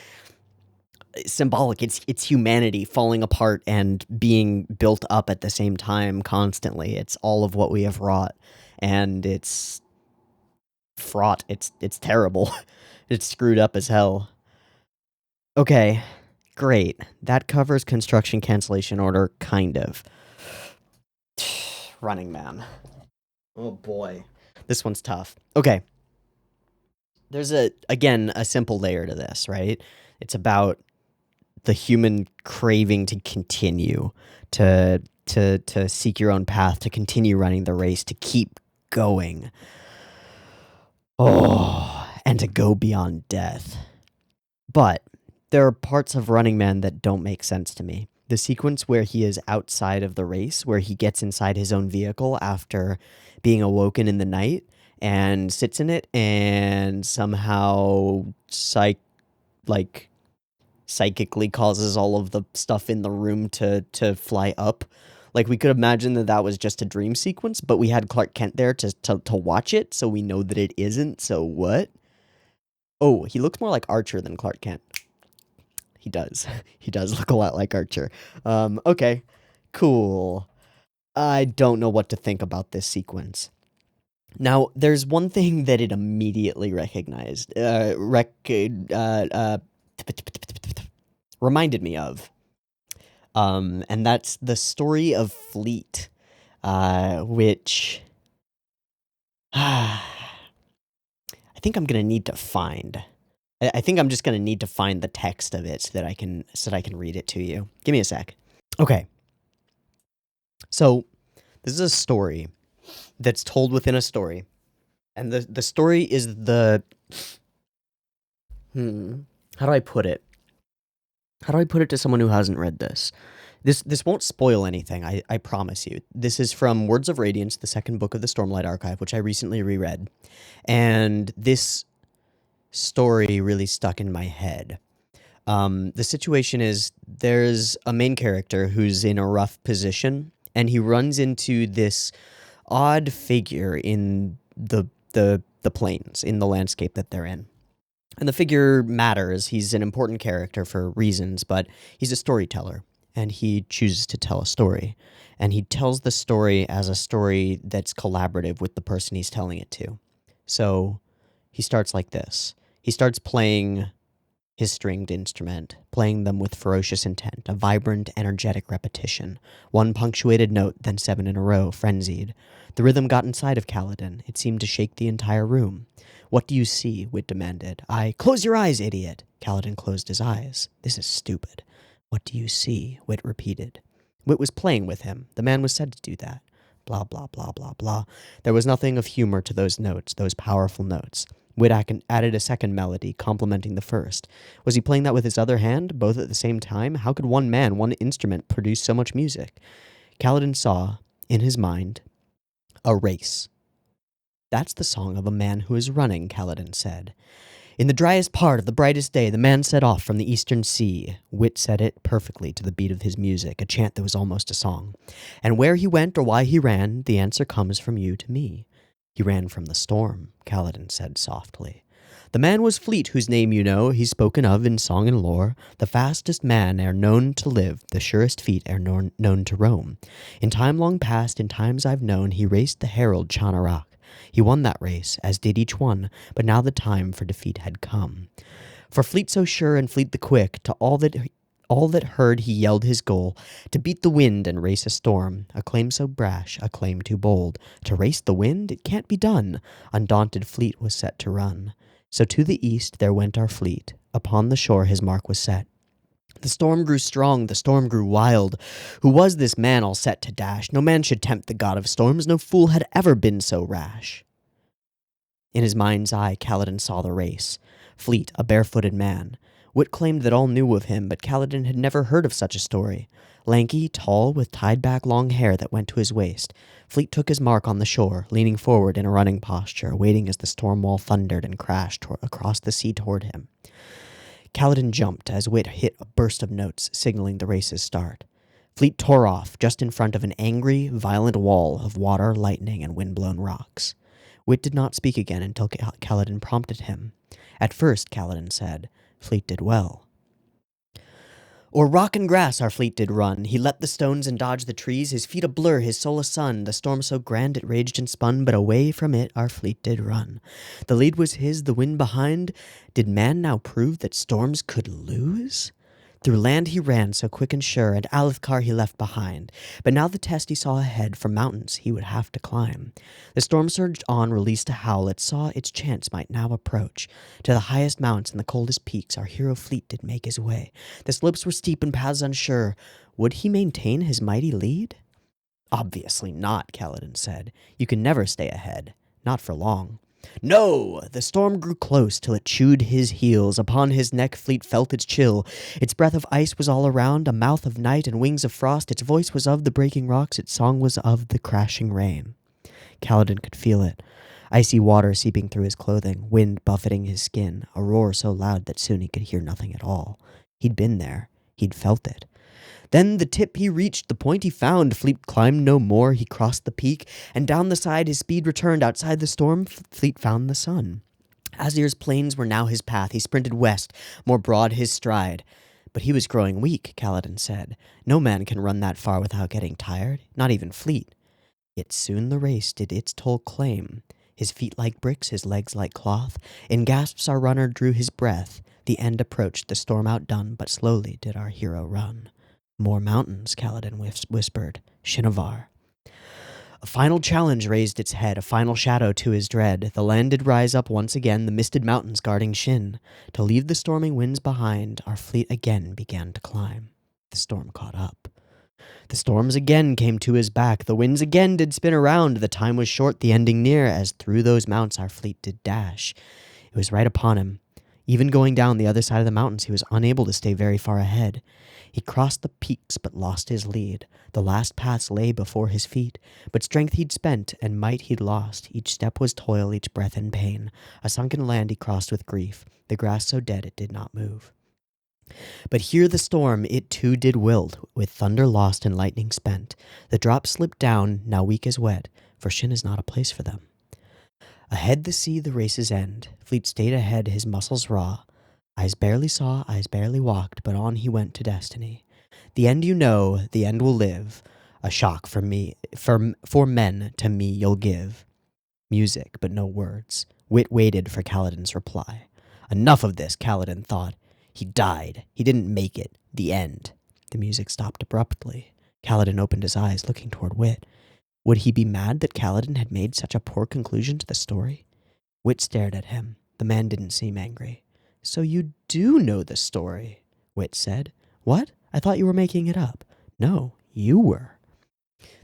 symbolic. It's humanity falling apart and being built up at the same time constantly. It's all of what we have wrought, and it's fraught. It's terrible. It's screwed up as hell. Okay, great. That covers construction cancellation order, kind of. Running Man. Oh boy. This one's tough. Okay. There's again a simple layer to this, right? It's about the human craving to continue, to seek your own path, to continue running the race, to keep going. Oh, and to go beyond death. But there are parts of Running Man that don't make sense to me. The sequence where he is outside of the race, where he gets inside his own vehicle after being awoken in the night and sits in it and somehow psychically causes all of the stuff in the room to fly up. Like, we could imagine that was just a dream sequence, but we had Clark Kent there to watch it, so we know that it isn't, so what? Oh, he looks more like Archer than Clark Kent. He does. He does look a lot like Archer. Okay, cool. I don't know what to think about this sequence. Now, there's one thing that it immediately recognized, reminded me of, and that's the story of Fleet, which I think I'm gonna need to find. I think I'm just gonna need to find the text of it so that I can read it to you. Give me a sec. Okay. So this is a story that's told within a story, and the story is the how do I put it? How do I put it to someone who hasn't read this? This won't spoil anything, I promise you. This is from Words of Radiance, the second book of the Stormlight Archive, which I recently reread. And this story really stuck in my head. The situation is there's a main character who's in a rough position, and he runs into this odd figure in the plains, in the landscape that they're in. And the figure matters. He's an important character for reasons, but he's a storyteller, and he chooses to tell a story. And he tells the story as a story that's collaborative with the person he's telling it to. So he starts like this. He starts playing his stringed instrument, playing them with ferocious intent, a vibrant, energetic repetition. One punctuated note, then 7 in a row, frenzied. The rhythm got inside of Kaladin. It seemed to shake the entire room. "What do you see?" Wit demanded. "Close your eyes, idiot." Kaladin closed his eyes. "This is stupid." "What do you see?" Wit repeated. Wit was playing with him. The man was said to do that. Blah, blah, blah, blah, blah. There was nothing of humor to those notes, those powerful notes. Wit added a second melody, complementing the first. Was he playing that with his other hand, both at the same time? How could one man, one instrument, produce so much music? Kaladin saw, in his mind, a race. "That's the song of a man who is running," Kaladin said. "In the driest part of the brightest day, the man set off from the eastern sea." Wit said it perfectly to the beat of his music, a chant that was almost a song. "And where he went or why he ran, the answer comes from you to me." "He ran from the storm," Kaladin said softly. "The man was fleet, whose name you know, he's spoken of in song and lore. The fastest man e'er known to live, the surest feet e'er known to roam. In time long past, in times I've known, he raced the herald Chanarak. He won that race, as did each one, but now the time for defeat had come. For fleet so sure and fleet the quick, to all that heard he yelled his goal, to beat the wind and race a storm, a claim so brash, a claim too bold. To race the wind? It can't be done. Undaunted fleet was set to run. So to the east there went our fleet. Upon the shore his mark was set. The storm grew strong, the storm grew wild. Who was this man all set to dash? No man should tempt the god of storms, no fool had ever been so rash." In his mind's eye, Kaladin saw the race. Fleet, a barefooted man. Wit claimed that all knew of him, but Kaladin had never heard of such a story. Lanky, tall, with tied-back long hair that went to his waist, Fleet took his mark on the shore, leaning forward in a running posture, waiting as the storm wall thundered and crashed across the sea toward him. Kaladin jumped as Wit hit a burst of notes, signaling the race's start. Fleet tore off, just in front of an angry, violent wall of water, lightning, and wind-blown rocks. Wit did not speak again until Kaladin prompted him. At first, Kaladin said, Fleet did well. "O'er rock and grass our fleet did run. He leapt the stones and dodged the trees, his feet a blur, his soul a sun. The storm so grand it raged and spun, but away from it our fleet did run. The lead was his, the wind behind. Did man now prove that storms could lose? Through land he ran, so quick and sure, and Alethkar he left behind. But now the test he saw ahead, from mountains he would have to climb. The storm surged on, released a howl, it saw its chance might now approach. To the highest mounts and the coldest peaks our hero fleet did make his way. The slopes were steep and paths unsure. Would he maintain his mighty lead? Obviously not, Kaladin said. You can never stay ahead. Not for long. No! The storm grew close till it chewed his heels. Upon his neck fleet felt its chill. Its breath of ice was all around, a mouth of night and wings of frost. Its voice was of the breaking rocks, its song was of the crashing rain. Kaladin could feel it. Icy water seeping through his clothing, wind buffeting his skin, a roar so loud that soon he could hear nothing at all. He'd been there. He'd felt it. Then the tip he reached, the point he found. Fleet climbed no more, he crossed the peak, and down the side his speed returned. Outside the storm, Fleet found the sun. Azir's plains were now his path. He sprinted west, more broad his stride. But he was growing weak, Kaladin said. No man can run that far without getting tired, not even Fleet. Yet soon the race did its toll claim. His feet like bricks, his legs like cloth. In gasps our runner drew his breath. The end approached, the storm outdone, but slowly did our hero run. More mountains, Kaladin whispered. Shinovar. A final challenge raised its head, a final shadow to his dread. The land did rise up once again, the misted mountains guarding Shin. To leave the storming winds behind, our fleet again began to climb. The storm caught up. The storms again came to his back, the winds again did spin around, the time was short, the ending near, as through those mounts our fleet did dash. It was right upon him. Even going down the other side of the mountains, he was unable to stay very far ahead. He crossed the peaks, but lost his lead. The last pass lay before his feet, but strength he'd spent, and might he'd lost. Each step was toil, each breath in pain. A sunken land he crossed with grief, the grass so dead it did not move. But here the storm, it too did wilt, with thunder lost and lightning spent. The drops slipped down, now weak as wet, for Shin is not a place for them. Ahead the sea, the race's end. Fleet stayed ahead, his muscles raw. Eyes barely saw, eyes barely walked, but on he went to destiny. The end you know, the end will live. A shock for me, for men, to me you'll give. Music, but no words. Wit waited for Kaladin's reply. Enough of this, Kaladin thought. He died. He didn't make it. The end. The music stopped abruptly. Kaladin opened his eyes, looking toward Wit. Would he be mad that Kaladin had made such a poor conclusion to the story? Wit stared at him. The man didn't seem angry. So you do know the story, Wit said. What? I thought you were making it up. No, you were.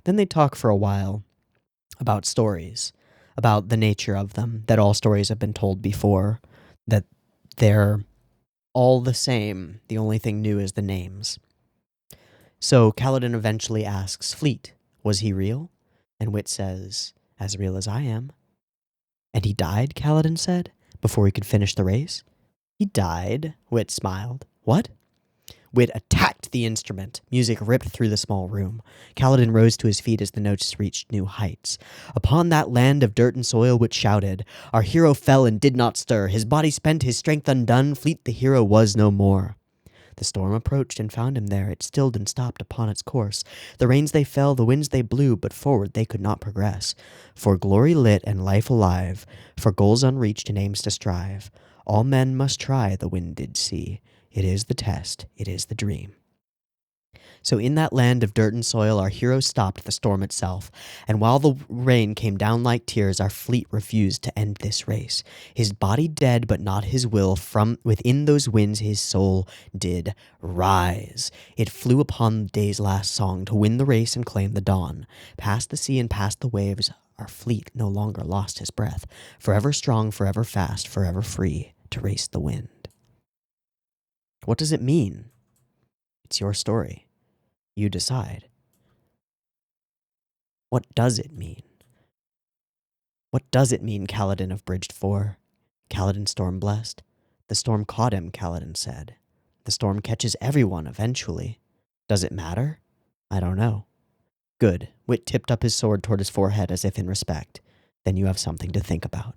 Then they talk for a while about stories, about the nature of them, that all stories have been told before, that they're all the same. The only thing new is the names. So Kaladin eventually asks Fleet, was he real? And Wit says, as real as I am. And he died, Kaladin said, before he could finish the race? He died, Wit smiled. What? Wit attacked the instrument. Music ripped through the small room. Kaladin rose to his feet as the notes reached new heights. Upon that land of dirt and soil, Wit shouted. Our hero fell and did not stir. His body spent, his strength undone. Fleet the hero was no more. The storm approached and found him there. It stilled and stopped upon its course. The rains they fell, the winds they blew, but forward they could not progress. For glory lit and life alive, for goals unreached and aims to strive, all men must try, the wind did see. It is the test, it is the dream. So in that land of dirt and soil, our hero stopped the storm itself, and while the rain came down like tears, our fleet refused to end this race. His body dead, but not his will. From within those winds his soul did rise. It flew upon the day's last song to win the race and claim the dawn. Past the sea and past the waves, our fleet no longer lost his breath. Forever strong, forever fast, forever free to race the wind. What does it mean? It's your story. You decide. What does it mean? What does it mean, Kaladin of Bridged 4? Kaladin storm blessed. The storm caught him, Kaladin said. The storm catches everyone eventually. Does it matter? I don't know. Good. Wit tipped up his sword toward his forehead as if in respect. Then you have something to think about.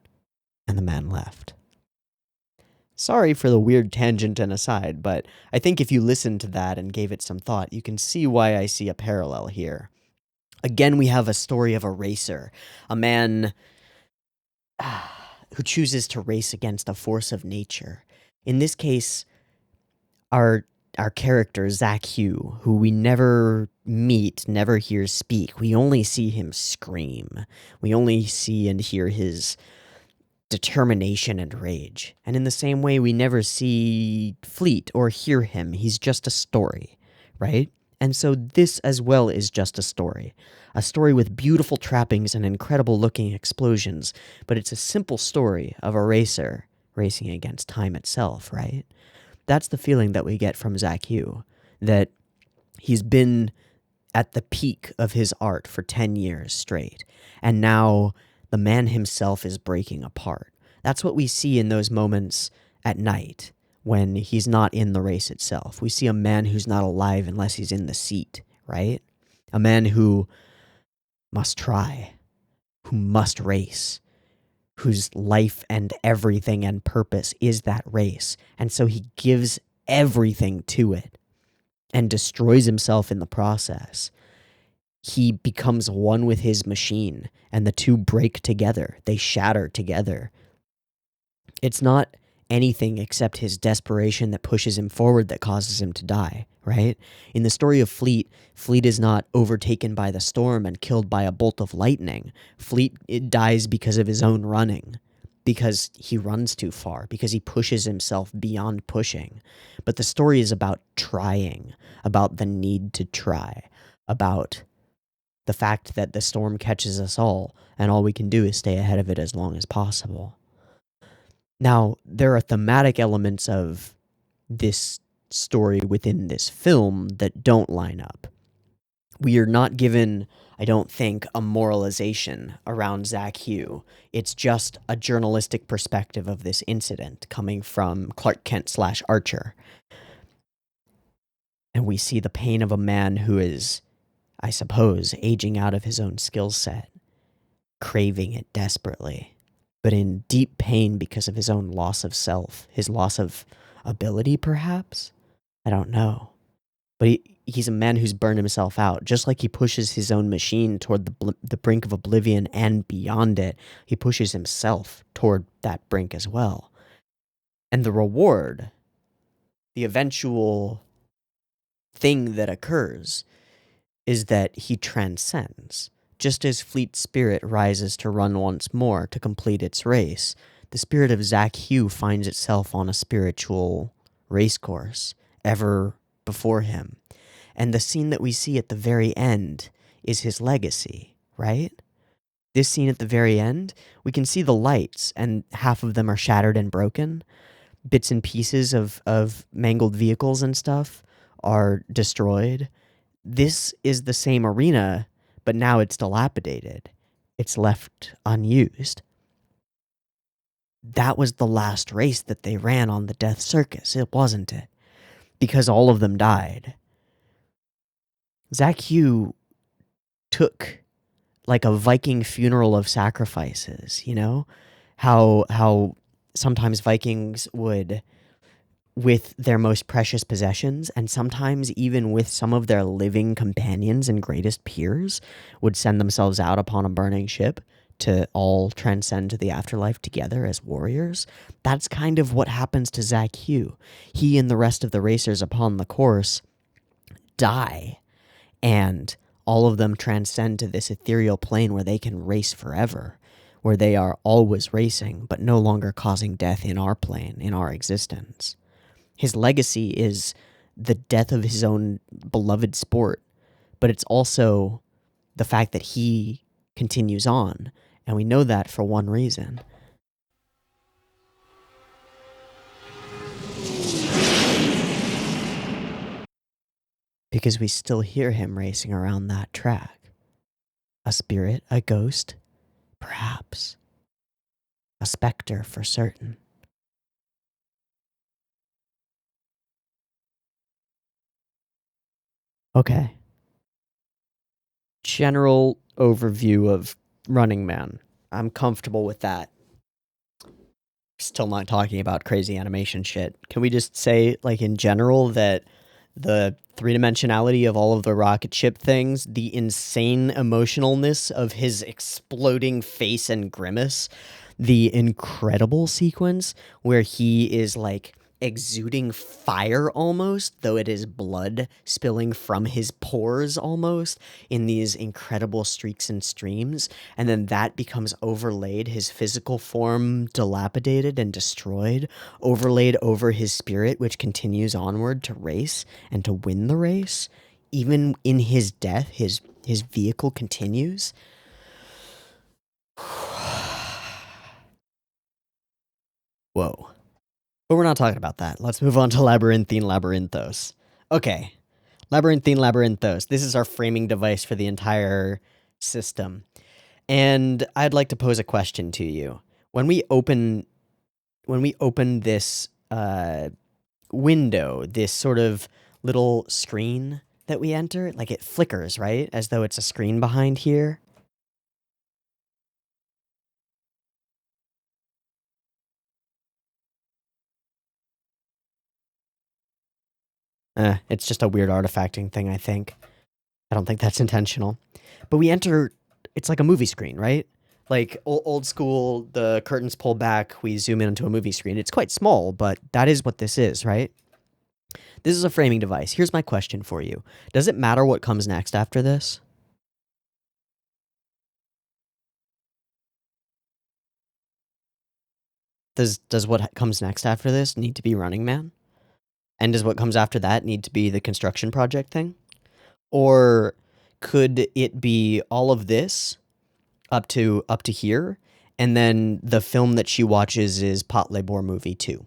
And the man left. Sorry for the weird tangent and aside, but I think if you listened to that and gave it some thought, you can see why I see a parallel here. Again, we have a story of a racer, a man who chooses to race against a force of nature. In this case, our character, Zach Hugh, who we never meet, never hear speak. We only see him scream. We only see and hear his determination and rage. And in the same way, we never see Fleet or hear him. He's just a story, right? And so this as well is just a story with beautiful trappings and incredible looking explosions, but it's a simple story of a racer racing against time itself, right? That's the feeling that we get from Zach Hugh, that he's been at the peak of his art for 10 years straight, and now the man himself is breaking apart. That's what we see in those moments at night when he's not in the race itself. We see a man who's not alive unless he's in the seat, right? A man who must try, who must race, whose life and everything and purpose is that race. And so he gives everything to it and destroys himself in the process. He becomes one with his machine, and the two break together. They shatter together. It's not anything except his desperation that pushes him forward that causes him to die, right? In the story of Fleet, Fleet is not overtaken by the storm and killed by a bolt of lightning. Fleet dies because of his own running, because he runs too far, because he pushes himself beyond pushing. But the story is about trying, about the need to try, about the fact that the storm catches us all, and all we can do is stay ahead of it as long as possible. Now, there are thematic elements of this story within this film that don't line up. We are not given, I don't think, a moralization around Zach Hugh. It's just a journalistic perspective of this incident coming from Clark Kent / Archer. And we see the pain of a man who is, I suppose, aging out of his own skill set, craving it desperately, but in deep pain because of his own loss of self, his loss of ability, perhaps? I don't know. But he's a man who's burned himself out. Just like he pushes his own machine toward the brink of oblivion and beyond it, he pushes himself toward that brink as well. And the reward, the eventual thing that occurs, is that he transcends. Just as Fleet's spirit rises to run once more to complete its race, the spirit of Zach Hugh finds itself on a spiritual race course, ever before him. And the scene that we see at the very end is his legacy, right? This scene at the very end, we can see the lights, and half of them are shattered and broken. Bits and pieces of mangled vehicles and stuff are destroyed. This is the same arena, but now it's dilapidated. It's left unused. That was the last race that they ran on the Death Circus, wasn't it? Because all of them died. Zach Hugh took like a Viking funeral of sacrifices, you know? How sometimes Vikings would, with their most precious possessions, and sometimes even with some of their living companions and greatest peers, would send themselves out upon a burning ship to all transcend to the afterlife together as warriors. That's kind of what happens to Zach Hugh. He and the rest of the racers upon the course die, and all of them transcend to this ethereal plane where they can race forever, where they are always racing, but no longer causing death in our plane, in our existence. His legacy is the death of his own beloved sport, but it's also the fact that he continues on, and we know that for one reason. Because we still hear him racing around that track. A spirit, a ghost, perhaps. A specter for certain. Okay. General overview of Running Man. I'm comfortable with that. Still not talking about crazy animation shit. Can we just say, like, in general, that the three-dimensionality of all of the rocket ship things, the insane emotionalness of his exploding face and grimace, the incredible sequence where he is, like, exuding fire almost, though it is blood spilling from his pores almost, in these incredible streaks and streams, and then that becomes overlaid, his physical form dilapidated and destroyed, overlaid over his spirit, which continues onward to race and to win the race. Even in his death, his vehicle continues. Whoa. But we're not talking about that. Let's move on to Labyrinthine Labyrinthos. Okay. Labyrinthine Labyrinthos. This is our framing device for the entire system. And I'd like to pose a question to you. When we open this window, this sort of little screen that we enter, like it flickers, right? As though it's a screen behind here. It's just a weird artifacting thing, I think. I don't think that's intentional. But we enter, it's like a movie screen, right? Like old school, the curtains pull back, we zoom in onto a movie screen. It's quite small, but that is what this is, right? This is a framing device. Here's my question for you. Does it matter what comes next after this? Does what comes next after this need to be Running Man? And does what comes after that need to be the construction project thing? Or could it be all of this up to here, and then the film that she watches is Pot Labor Movie 2?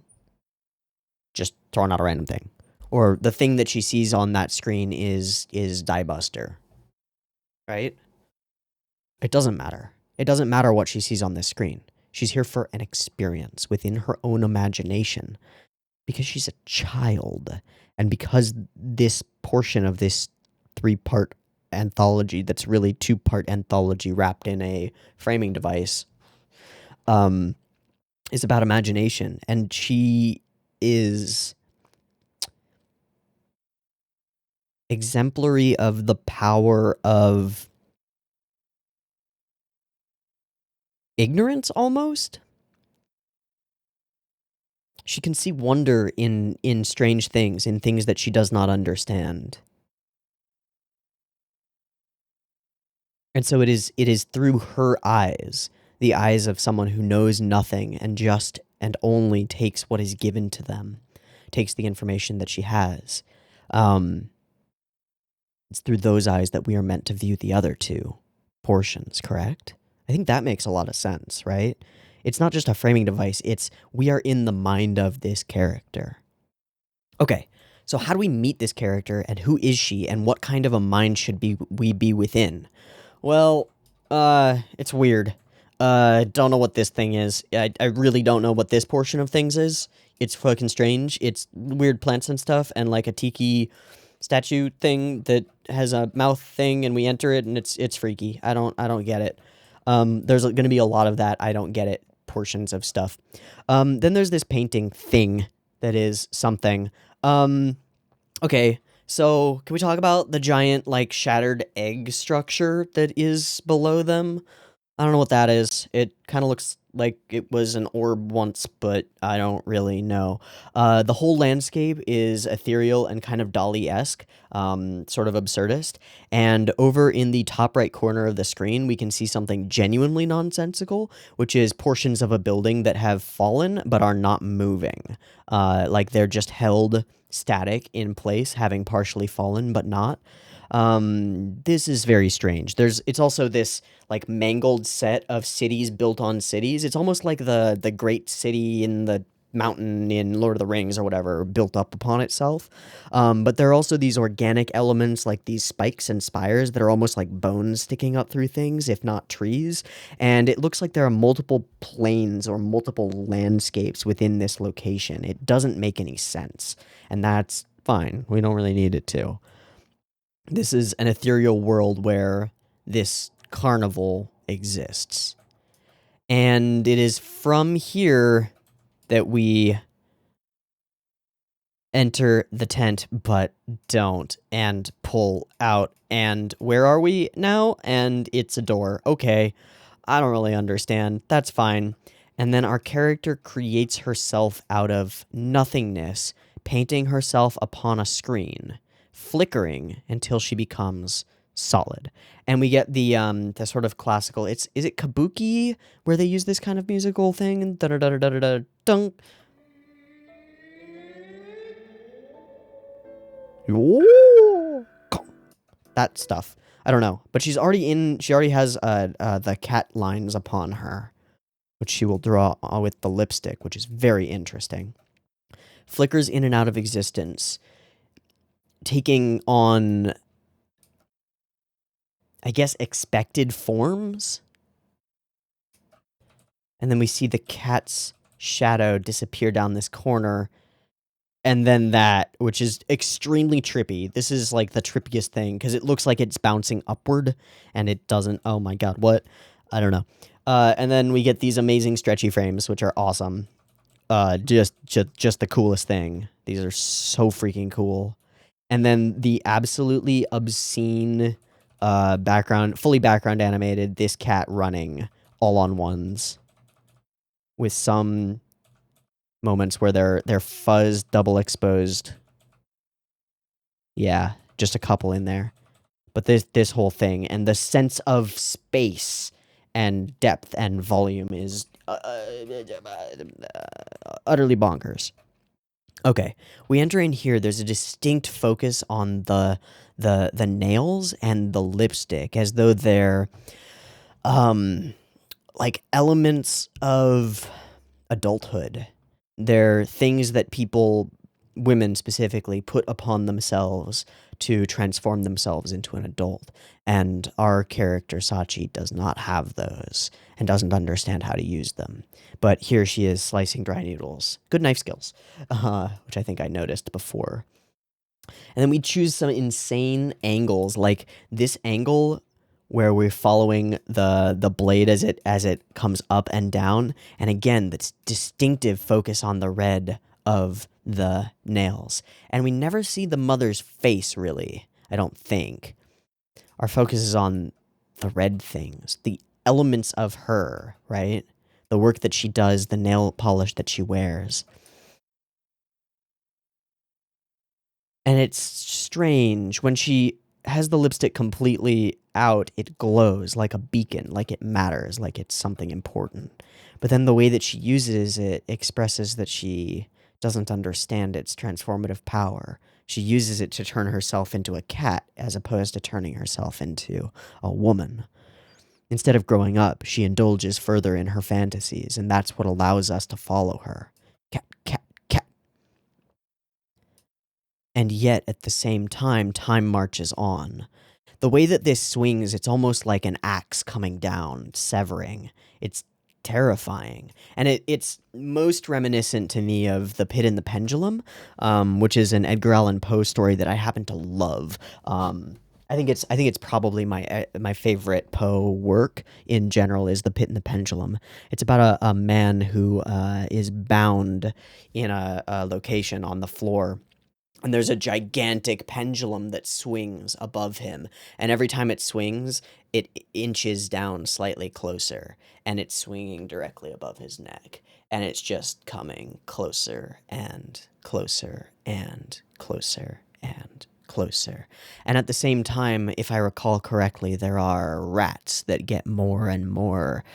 Just throwing out a random thing. Or the thing that she sees on that screen is Die Buster. Right? It doesn't matter. It doesn't matter what she sees on this screen. She's here for an experience within her own imagination because she's a child. And because this portion of this 3-part anthology, that's really 2-part anthology wrapped in a framing device, is about imagination. And she is exemplary of the power of ignorance, almost. She can see wonder in strange things, in things that she does not understand. And so it is through her eyes, the eyes of someone who knows nothing and just and only takes what is given to them, takes the information that she has. It's through those eyes that we are meant to view the other 2 portions, correct? I think that makes a lot of sense, right? It's not just a framing device, it's we are in the mind of this character. Okay, so how do we meet this character, and who is she, and what kind of a mind should we be within? Well, it's weird. Don't know what this thing is. I really don't know what this portion of things is. It's fucking strange. It's weird plants and stuff, and like a tiki statue thing that has a mouth thing, and we enter it, and it's freaky. I don't get it. There's going to be a lot of that I don't get it portions of stuff. Then there's this painting thing that is something. Okay, so can we talk about the giant, like, shattered egg structure that is below them? I don't know what that is. It kind of looks like it was an orb once, but I don't really know. The whole landscape is ethereal and kind of Dali-esque, sort of absurdist. And over in the top right corner of the screen, we can see something genuinely nonsensical, which is portions of a building that have fallen but are not moving. Like they're just held static in place, having partially fallen but not. This is very strange. It's also this like mangled set of cities built on cities. It's almost like the great city in the mountain in Lord of the Rings or whatever built up upon itself. But there are also these organic elements like these spikes and spires that are almost like bones sticking up through things, if not trees. And it looks like there are multiple planes or multiple landscapes within this location. It doesn't make any sense. And that's fine. We don't really need it to. This is an ethereal world where this carnival exists. And it is from here that we enter the tent, but don't, and pull out. And where are we now? And it's a door. Okay, I don't really understand. That's fine. And then our character creates herself out of nothingness, painting herself upon a screen, flickering until she becomes solid. And we get the sort of classical, is it kabuki where they use this kind of musical thing? Da da da da da da dunk. That stuff. I don't know, but she already has the cat lines upon her, which she will draw with the lipstick, which is very interesting. Flickers in and out of existence, taking on, I guess, expected forms. And then we see the cat's shadow disappear down this corner. And then that, which is extremely trippy. This is like the trippiest thing, because it looks like it's bouncing upward, and it doesn't. Oh my god, what? I don't know. And then we get these amazing stretchy frames, which are awesome. Just the coolest thing. These are so freaking cool. And then the absolutely obscene fully background animated, this cat running all-on-ones, with some moments where they're fuzz double exposed. Yeah, just a couple in there. But this whole thing and the sense of space and depth and volume is utterly bonkers. Okay, we enter in here. There's a distinct focus on the nails and the lipstick, as though they're like elements of adulthood. They're things that people, women specifically, put upon themselves to transform themselves into an adult. And our character, Sachi, does not have those and doesn't understand how to use them. But here she is slicing dry noodles. Good knife skills, which I think I noticed before. And then we choose some insane angles, like this angle where we're following the blade as it comes up and down. And again, that's distinctive focus on the red of the nails. And we never see the mother's face, really, I don't think. Our focus is on the red things, the elements of her, right? The work that she does, the nail polish that she wears. And it's strange. When she has the lipstick completely out, it glows like a beacon, like it matters, like it's something important. But then the way that she uses it expresses that she doesn't understand its transformative power. She uses it to turn herself into a cat as opposed to turning herself into a woman. Instead of growing up, she indulges further in her fantasies, and that's what allows us to follow her. Cat, cat, cat. And yet, at the same time, time marches on. The way that this swings, it's almost like an axe coming down, severing. It's terrifying. And it's most reminiscent to me of The Pit and the Pendulum, which is an Edgar Allan Poe story that I happen to love. I think it's probably my favorite Poe work in general is The Pit and the Pendulum. It's about a man who is bound in a location on the floor. And there's a gigantic pendulum that swings above him. And every time it swings, it inches down slightly closer. And it's swinging directly above his neck. And it's just coming closer and closer and closer and closer. And at the same time, if I recall correctly, there are rats that get more and more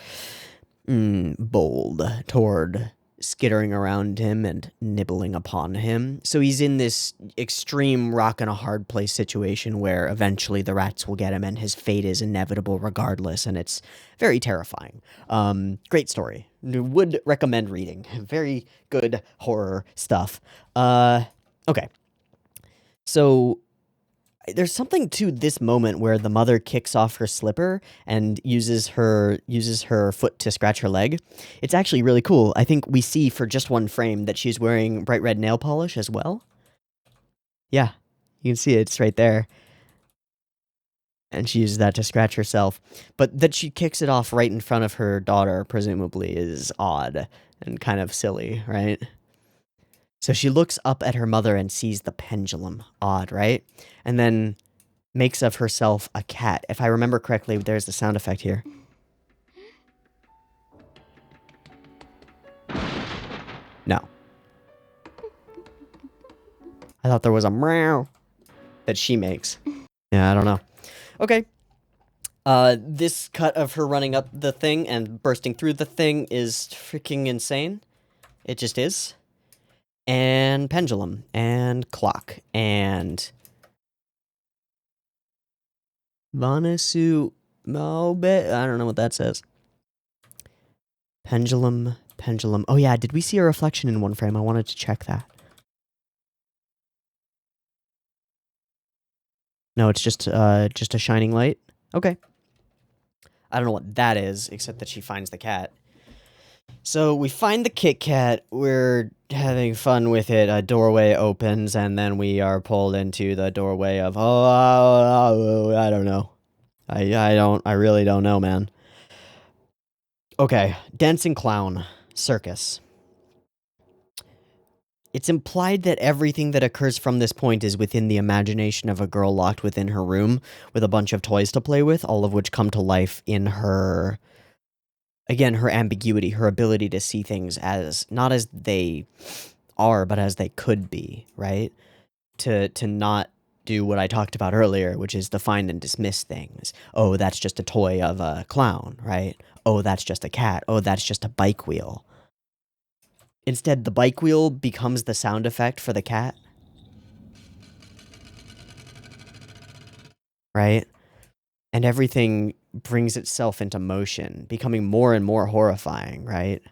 bold toward skittering around him and nibbling upon him. So he's in this extreme rock and a hard place situation where eventually the rats will get him and his fate is inevitable regardless, and it's very terrifying. Great story. Would recommend reading. Very good horror stuff. Okay. So there's something to this moment where the mother kicks off her slipper and uses her foot to scratch her leg. It's actually really cool. I think we see for just one frame that she's wearing bright red nail polish as well. Yeah, you can see it. It's right there. And she uses that to scratch herself. But that she kicks it off right in front of her daughter, presumably, is odd and kind of silly, right? So she looks up at her mother and sees the pendulum. Odd, right? And then makes of herself a cat. If I remember correctly, there's the sound effect here. No. I thought there was a meow that she makes. Yeah, I don't know. Okay. This cut of her running up the thing and bursting through the thing is freaking insane. It just is. And pendulum, and clock, and Vanasu Mobe. I don't know what that says. Pendulum. Oh yeah, did we see a reflection in one frame? I wanted to check that. No, it's just a shining light. Okay. I don't know what that is, except that she finds the cat. So we find the Kit Kat, we're having fun with it, a doorway opens, and then we are pulled into the doorway of, I don't know. I really don't know, man. Okay, Dancing Clown, Circus. It's implied that everything that occurs from this point is within the imagination of a girl locked within her room with a bunch of toys to play with, all of which come to life in her again, her ambiguity, her ability to see things as not as they are, but as they could be, right? To not do what I talked about earlier, which is define and dismiss things. Oh, that's just a toy of a clown, right? Oh, that's just a cat. Oh, that's just a bike wheel. Instead, the bike wheel becomes the sound effect for the cat. Right? And everything brings itself into motion, becoming more and more horrifying, right?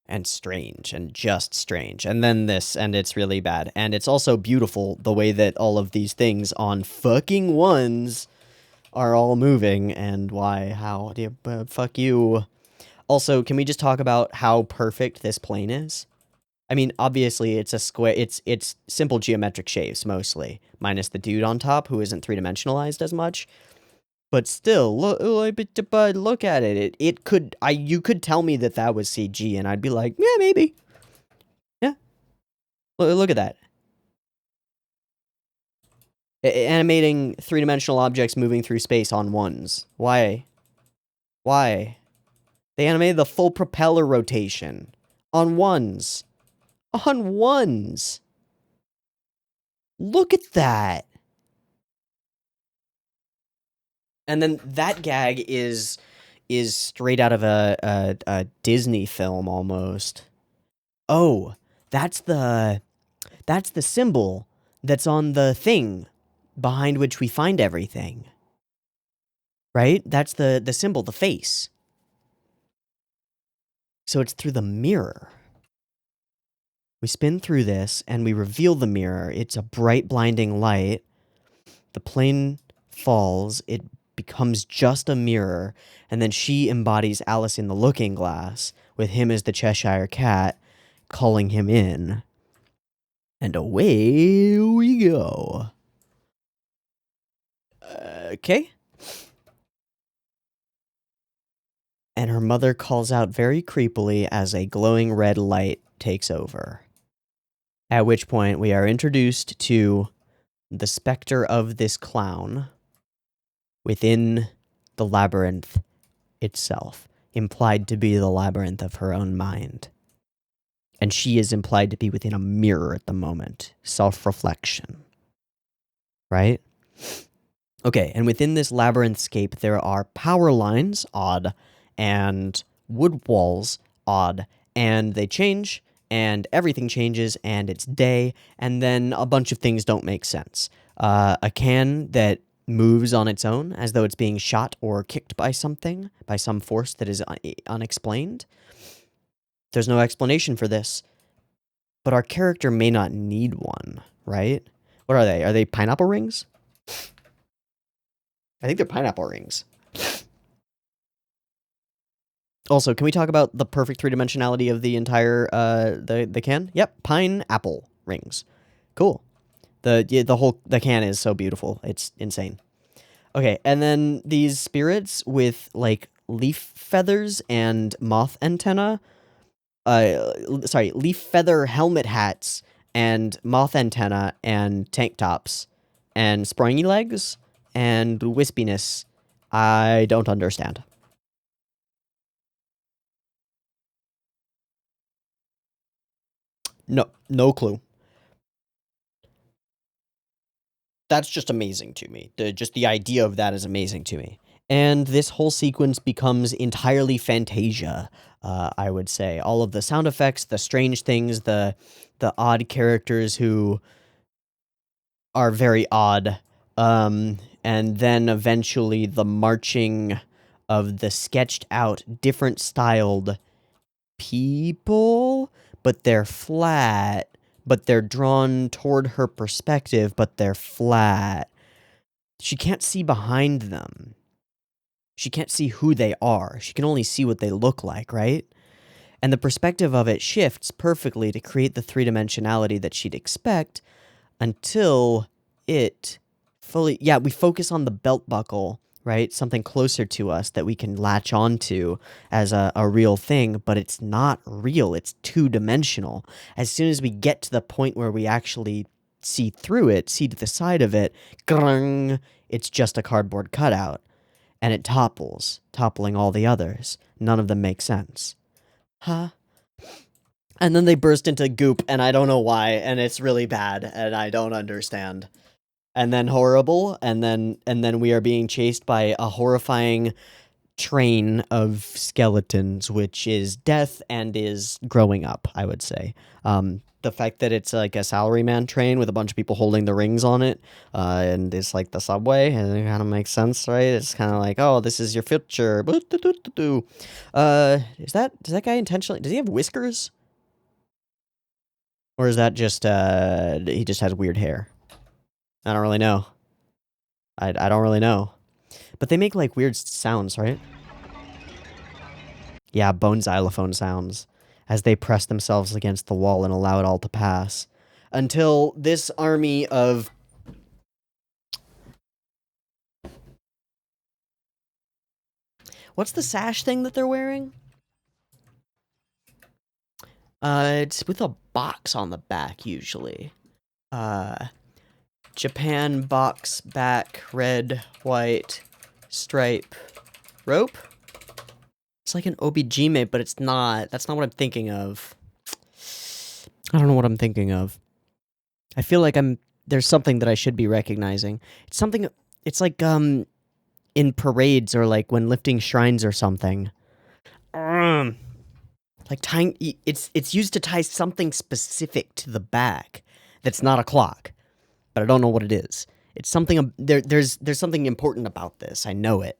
And strange, and just strange. And then this, and it's really bad. And it's also beautiful, the way that all of these things on fucking ones are all moving, and why, how, do you, fuck you. Also, can we just talk about how perfect this plane is? I mean, obviously, it's a square. It's simple geometric shapes mostly, minus the dude on top who isn't three-dimensionalized as much. But still, look at it. It could you could tell me that was CG, and I'd be like, yeah, maybe. Yeah, look at that. Animating three-dimensional objects moving through space on ones. Why? Why? They animated the full propeller rotation on ones. On ones. Look at that. And then that gag is straight out of a Disney film almost. Oh, that's the symbol that's on the thing behind which we find everything. Right? That's the symbol, the face. So it's through the mirror. We spin through this and we reveal the mirror. It's a bright, blinding light. The plane falls. It becomes just a mirror. And then she embodies Alice in the Looking Glass, with him as the Cheshire Cat, calling him in. And away we go. Okay. And her mother calls out very creepily as a glowing red light takes over. At which point we are introduced to the specter of this clown within the labyrinth itself, implied to be the labyrinth of her own mind. And she is implied to be within a mirror at the moment. Self-reflection. Right? Okay, and within this labyrinthscape, there are power lines, odd, and wood walls, odd, and they change, and everything changes, and it's day, and then a bunch of things don't make sense. A can that moves on its own, as though it's being shot or kicked by something, by some force that is unexplained. There's no explanation for this, but our character may not need one, right? What are they? Are they pineapple rings? I think they're pineapple rings. Also, can we talk about the perfect three-dimensionality of the entire, the can? Yep, pineapple rings. Cool. The can is so beautiful. It's insane. Okay, and then these spirits with, like, leaf feathers and moth antenna. Leaf feather helmet hats and moth antenna and tank tops and springy legs and wispiness. I don't understand. No clue. That's just amazing to me. Just the idea of that is amazing to me. And this whole sequence becomes entirely Fantasia, I would say. All of the sound effects, the strange things, the odd characters who are very odd, and then eventually the marching of the sketched out, different styled people, but they're flat, but they're drawn toward her perspective, but they're flat. She can't see behind them. She can't see who they are. She can only see what they look like, right? And the perspective of it shifts perfectly to create the three-dimensionality that she'd expect until it fully... Yeah, we focus on the belt buckle, right? Something closer to us that we can latch onto as a real thing, but it's not real. It's two-dimensional. As soon as we get to the point where we actually see through it, see to the side of it, grung, it's just a cardboard cutout. and it topples, toppling all the others. None of them make sense. Huh? And then they burst into goop, and I don't know why, and it's really bad, and I don't understand. And then horrible, and then we are being chased by a horrifying train of skeletons, which is death and is growing up, I would say. The fact that it's like a salaryman train with a bunch of people holding the rings on it, and it's like the subway, and it kind of makes sense, right? It's kind of like, oh, this is your future. Does that guy intentionally, does he have whiskers? Or is that just, he just has weird hair? I don't really know. I don't really know. But they make, like, weird sounds, right? Yeah, bone xylophone sounds. As they press themselves against the wall and allow it all to pass. Until this army of... What's the sash thing that they're wearing? It's with a box on the back, usually. Japan box back, red, white, stripe, rope? It's like an obijime, but it's not. That's not what I'm thinking of. I don't know what I'm thinking of. I feel like there's something that I should be recognizing. It's something, it's like, in parades or like when lifting shrines or something. Like tying, it's used to tie something specific to the back that's not a clock, but I don't know what it is. It's something, there's something important about this. I know it.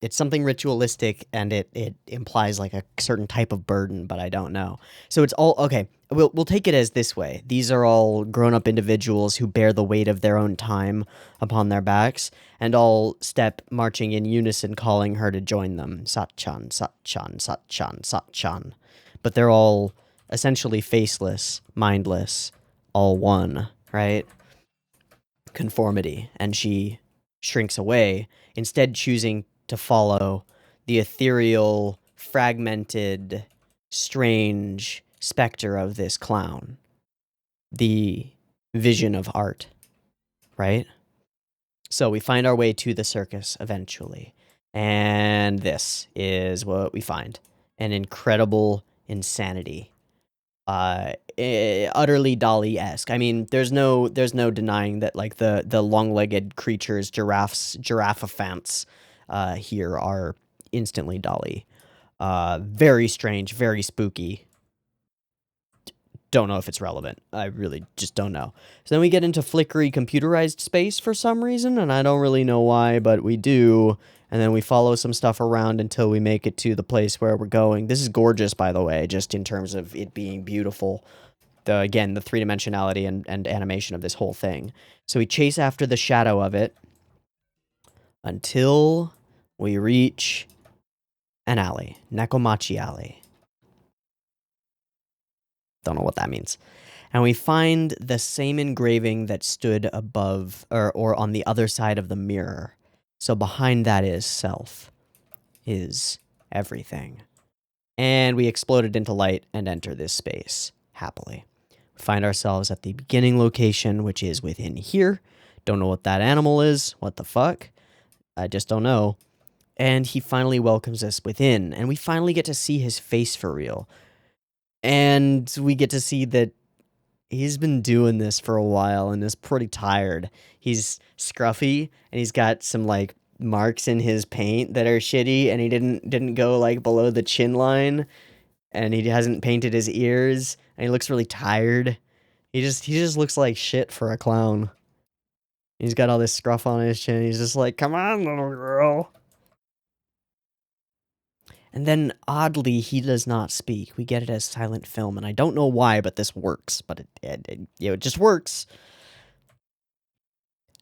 It's something ritualistic, and it implies like a certain type of burden, but I don't know. So it's all, okay, we'll take it as this way. These are all grown-up individuals who bear the weight of their own time upon their backs, and all step marching in unison, calling her to join them. Satchan, Satchan, Satchan, Satchan. But they're all essentially faceless, mindless, all one, right? Conformity. And she shrinks away, instead choosing to follow the ethereal, fragmented, strange specter of this clown. The vision of art, right? So we find our way to the circus eventually. And this is what we find. An incredible insanity. Utterly Dali-esque. I mean, there's no denying that, like, the long-legged creatures, giraffants, here are instantly Dali. Very strange, very spooky. Don't know if it's relevant. I really just don't know. So then we get into flickery computerized space for some reason, and I don't really know why, but we do. And then we follow some stuff around until we make it to the place where we're going. This is gorgeous, by the way, just in terms of it being beautiful. Again, the three-dimensionality and animation of this whole thing. So we chase after the shadow of it until we reach an alley. Nekomachi Alley. Don't know what that means. And we find the same engraving that stood above or on the other side of the mirror. So behind that is self, is everything. And we exploded into light and enter this space, happily. We find ourselves at the beginning location, which is within here. Don't know what that animal is. What the fuck? I just don't know. And he finally welcomes us within, and we finally get to see his face for real. And we get to see that he's been doing this for a while and is pretty tired. He's scruffy, and he's got some, like, marks in his paint that are shitty, and he didn't go, like, below the chin line, and he hasn't painted his ears, and he looks really tired. He just looks like shit for a clown. He's got all this scruff on his chin. He's just like, come on, little girl. And then, oddly, he does not speak. We get it as silent film, and I don't know why, but this works. But it just works.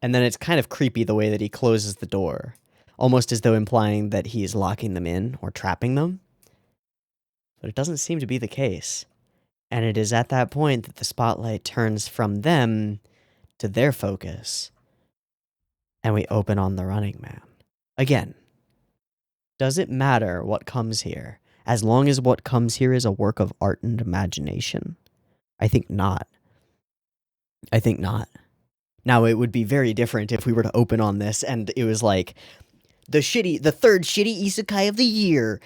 And then it's kind of creepy the way that he closes the door, almost as though implying that he is locking them in or trapping them. But it doesn't seem to be the case. And it is at that point that the spotlight turns from them to their focus, and we open on the Running Man. Again, does it matter what comes here, as long as what comes here is a work of art and imagination? I think not. I think not. Now, it would be very different if we were to open on this and it was like the third shitty isekai of the year.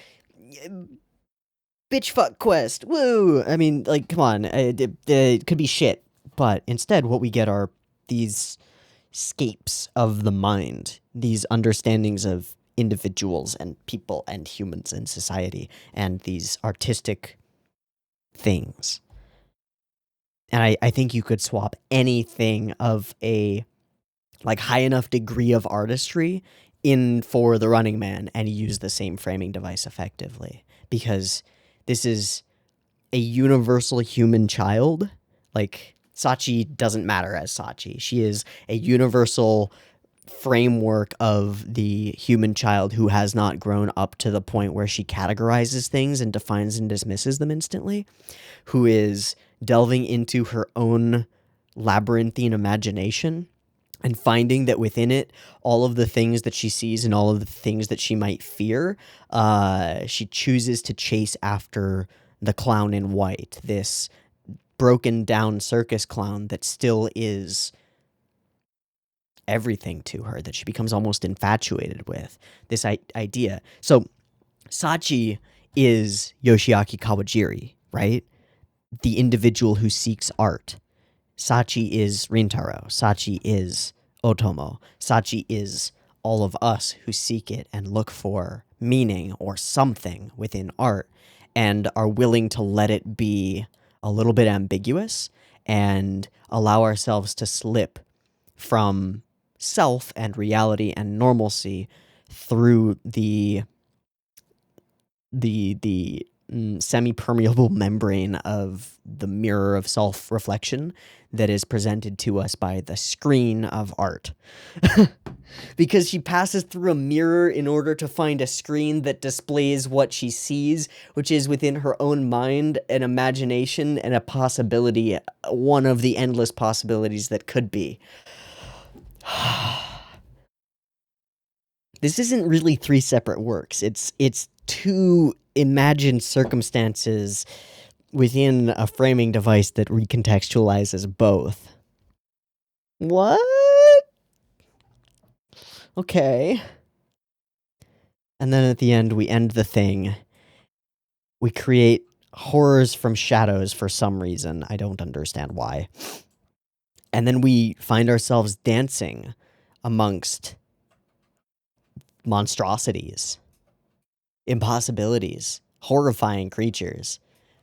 Bitch fuck quest. Woo! I mean, like, come on. It could be shit. But instead, what we get are these scapes of the mind, these understandings of individuals and people and humans and society, and these artistic things. And I think you could swap anything of a like high enough degree of artistry in for the Running Man and use the same framing device effectively, because this is a universal human child. Like, Sachi doesn't matter as Sachi. She is a universal framework of the human child who has not grown up to the point where she categorizes things and defines and dismisses them instantly, who is delving into her own labyrinthine imagination and finding that within it, all of the things that she sees and all of the things that she might fear, she chooses to chase after the clown in white, this broken down circus clown that still is everything to her, that she becomes almost infatuated with, this idea. So Sachi is Yoshiaki Kawajiri, right? The individual who seeks art. Sachi is Rintaro. Sachi is Otomo. Sachi is all of us who seek it and look for meaning or something within art and are willing to let it be a little bit ambiguous and allow ourselves to slip from self and reality and normalcy through the semi-permeable membrane of the mirror of self-reflection that is presented to us by the screen of art. Because she passes through a mirror in order to find a screen that displays what she sees, which is within her own mind, an imagination and a possibility, one of the endless possibilities that could be. This isn't really three separate works. It's two imagined circumstances within a framing device that recontextualizes both. What? Okay. And then at the end, we end the thing. We create horrors from shadows for some reason. I don't understand why. And then we find ourselves dancing amongst monstrosities, impossibilities, horrifying creatures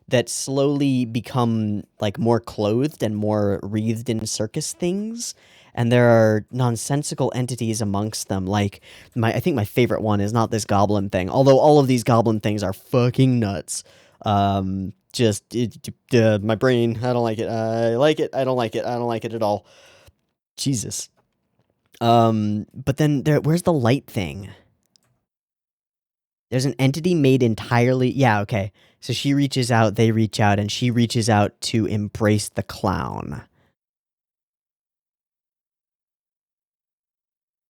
that slowly become like more clothed and more wreathed in circus things. And there are nonsensical entities amongst them. Like I think my favorite one is not this goblin thing, although all of these goblin things are fucking nuts. My brain, I don't like it. I like it. I don't like it. I don't like it at all. Jesus. But then where's the light thing? There's an entity made entirely... Yeah, okay. So she reaches out, they reach out, and she reaches out to embrace the clown.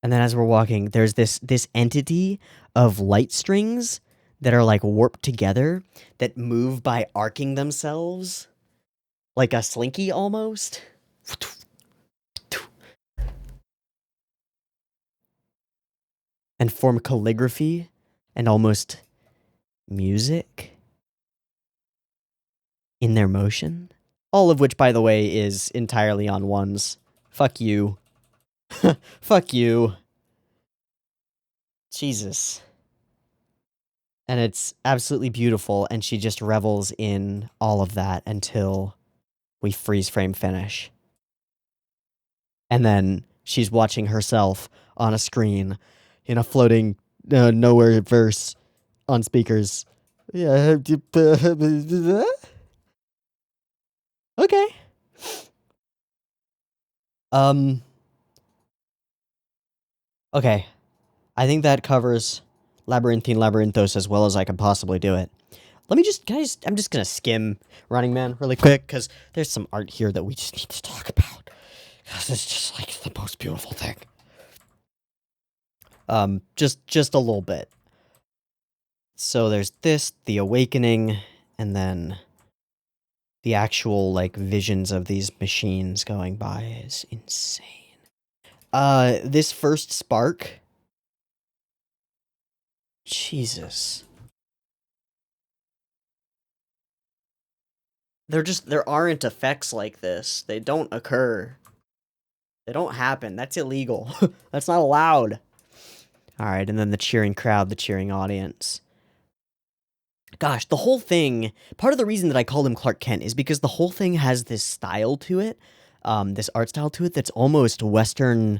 And then as we're walking, there's this entity of light strings that are like warped together that move by arcing themselves like a slinky almost. And form calligraphy and almost music in their motion. All of which, by the way, is entirely on ones. Fuck you. Fuck you. Jesus. And it's absolutely beautiful, and she just revels in all of that until we freeze frame finish. And then she's watching herself on a screen in a floating nowhere verse on speakers. Yeah. Okay. Okay. I think that covers Labyrinthine Labyrinthos as well as I can possibly do it. I'm just gonna skim Running Man really quick, because there's some art here that we just need to talk about. Because it's just like the most beautiful thing. Just a little bit. So there's this, the awakening, and then the actual, like, visions of these machines going by is insane. This first spark Jesus. There aren't effects like this. They don't occur. They don't happen. That's illegal. That's not allowed. Alright, and then the cheering crowd, the cheering audience. Gosh, the whole thing, part of the reason that I called him Clark Kent is because the whole thing has this style to it, this art style to it that's almost Western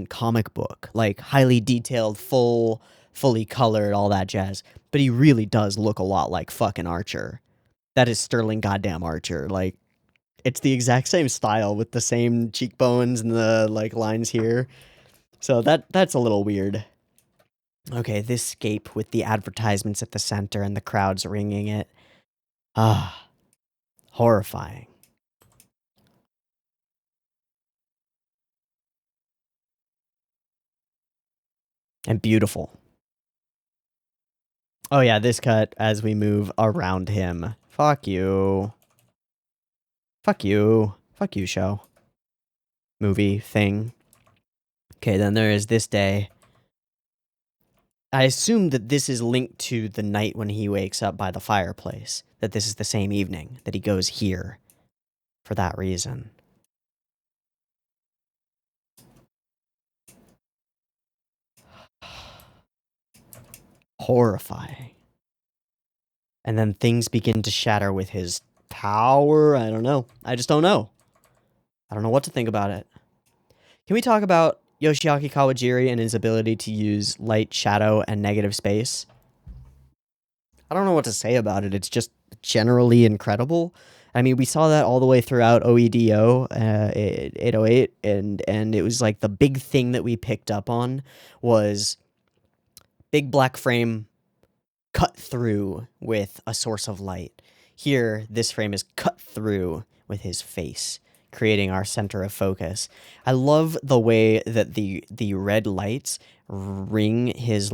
comic book, like highly detailed, fully colored, all that jazz. But he really does look a lot like fucking Archer. That is Sterling goddamn Archer. Like, it's the exact same style with the same cheekbones and the like lines here. So that's a little weird. Okay, this scape with the advertisements at the center and the crowds ringing it. Ah, horrifying. And beautiful. Oh yeah, this cut as we move around him. Fuck you. Fuck you. Fuck you, show. Movie thing. Okay, then there is this day. I assume that this is linked to the night when he wakes up by the fireplace. That this is the same evening that he goes here for that reason. Horrifying. And then things begin to shatter with his power. I don't know. I just don't know. I don't know what to think about it. Can we talk about Yoshiaki Kawajiri and his ability to use light, shadow, and negative space? I don't know what to say about it. It's just generally incredible. I mean, we saw that all the way throughout OEDO 808, and it was like the big thing that we picked up on was big black frame cut through with a source of light. Here, this frame is cut through with his face, creating our center of focus. I love the way that the red lights ring his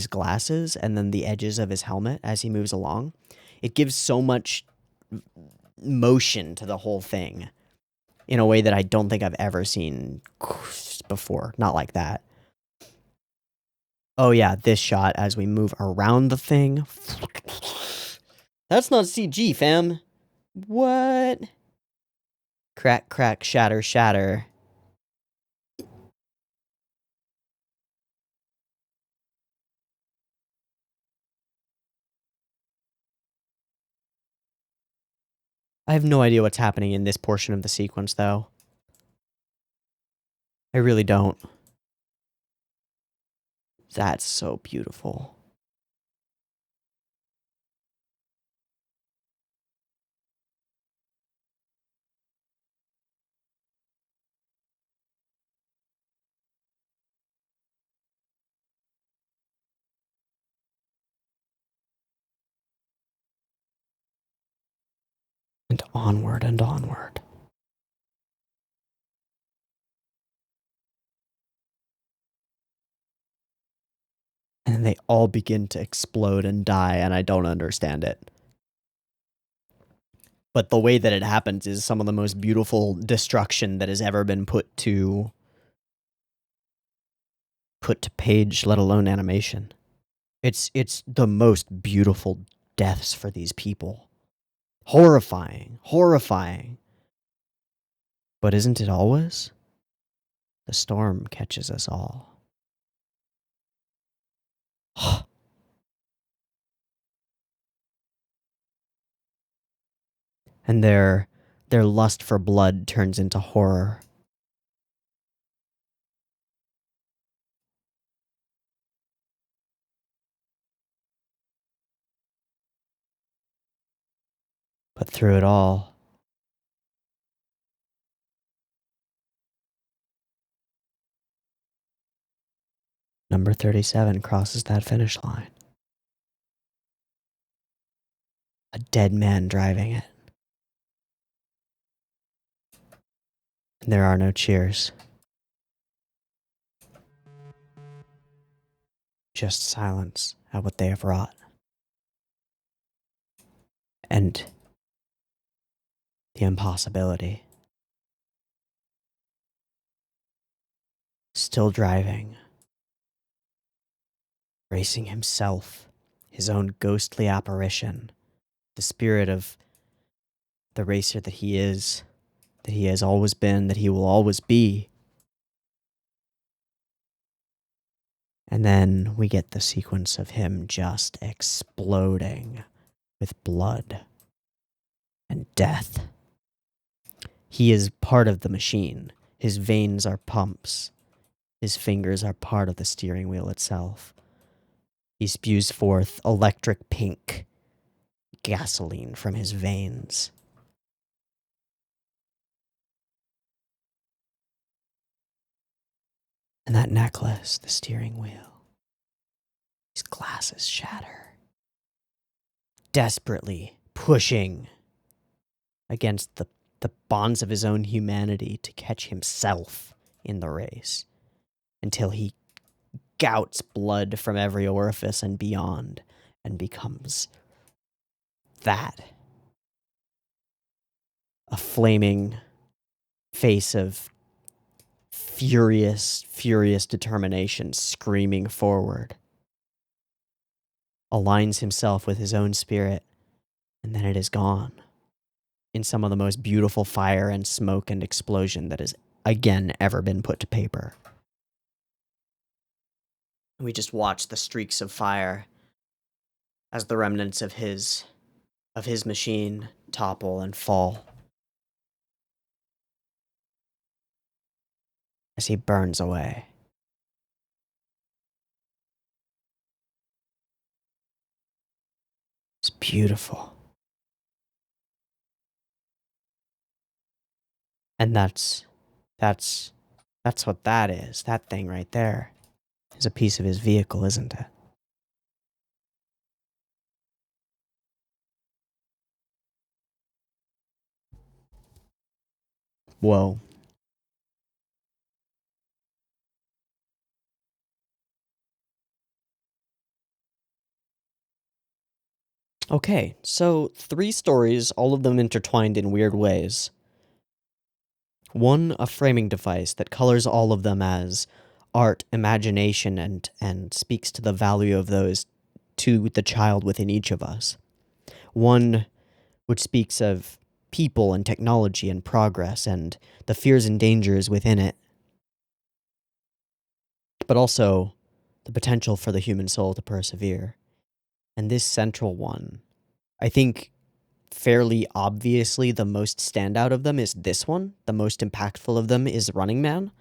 glasses and then the edges of his helmet as he moves along. It gives so much motion to the whole thing in a way that I don't think I've ever seen before. Not like that. Oh yeah, this shot as we move around the thing. That's not CG, fam. What? Crack, crack, shatter, shatter. I have no idea what's happening in this portion of the sequence, though. I really don't. That's so beautiful. And onward and onward. And they all begin to explode and die, and I don't understand it. But the way that it happens is some of the most beautiful destruction that has ever been put to page, let alone animation. It's the most beautiful deaths for these people. Horrifying, horrifying. But isn't it always? The storm catches us all. And their lust for blood turns into horror. But through it all, number 37 crosses that finish line. A dead man driving it. And there are no cheers. Just silence at what they have wrought. And the impossibility. Still driving. racing himself, his own ghostly apparition, the spirit of the racer that he is, that he has always been, that he will always be. And then we get the sequence of him just exploding with blood and death. He is part of the machine. His veins are pumps. His fingers are part of the steering wheel itself. He spews forth electric pink gasoline from his veins. And that necklace, the steering wheel, his glasses shatter. Desperately pushing against the bonds of his own humanity to catch himself in the race until he gouts blood from every orifice and beyond and becomes that. A flaming face of furious determination screaming forward. Aligns himself with his own spirit, and then it is gone. In some of the most beautiful fire and smoke and explosion that has, again, ever been put to paper. We just watch the streaks of fire as the remnants of his machine topple and fall. As he burns away. It's beautiful. And that's what that is. That thing right there is a piece of his vehicle, isn't it? Whoa. Okay, so 3 stories, all of them intertwined in weird ways. 1, a framing device that colors all of them as art, imagination, and speaks to the value of those to the child within each of us. 1 which speaks of people and technology and progress and the fears and dangers within it, but also the potential for the human soul to persevere. And this central one, I think fairly obviously the most standout of them is this one. The most impactful of them is Running Man.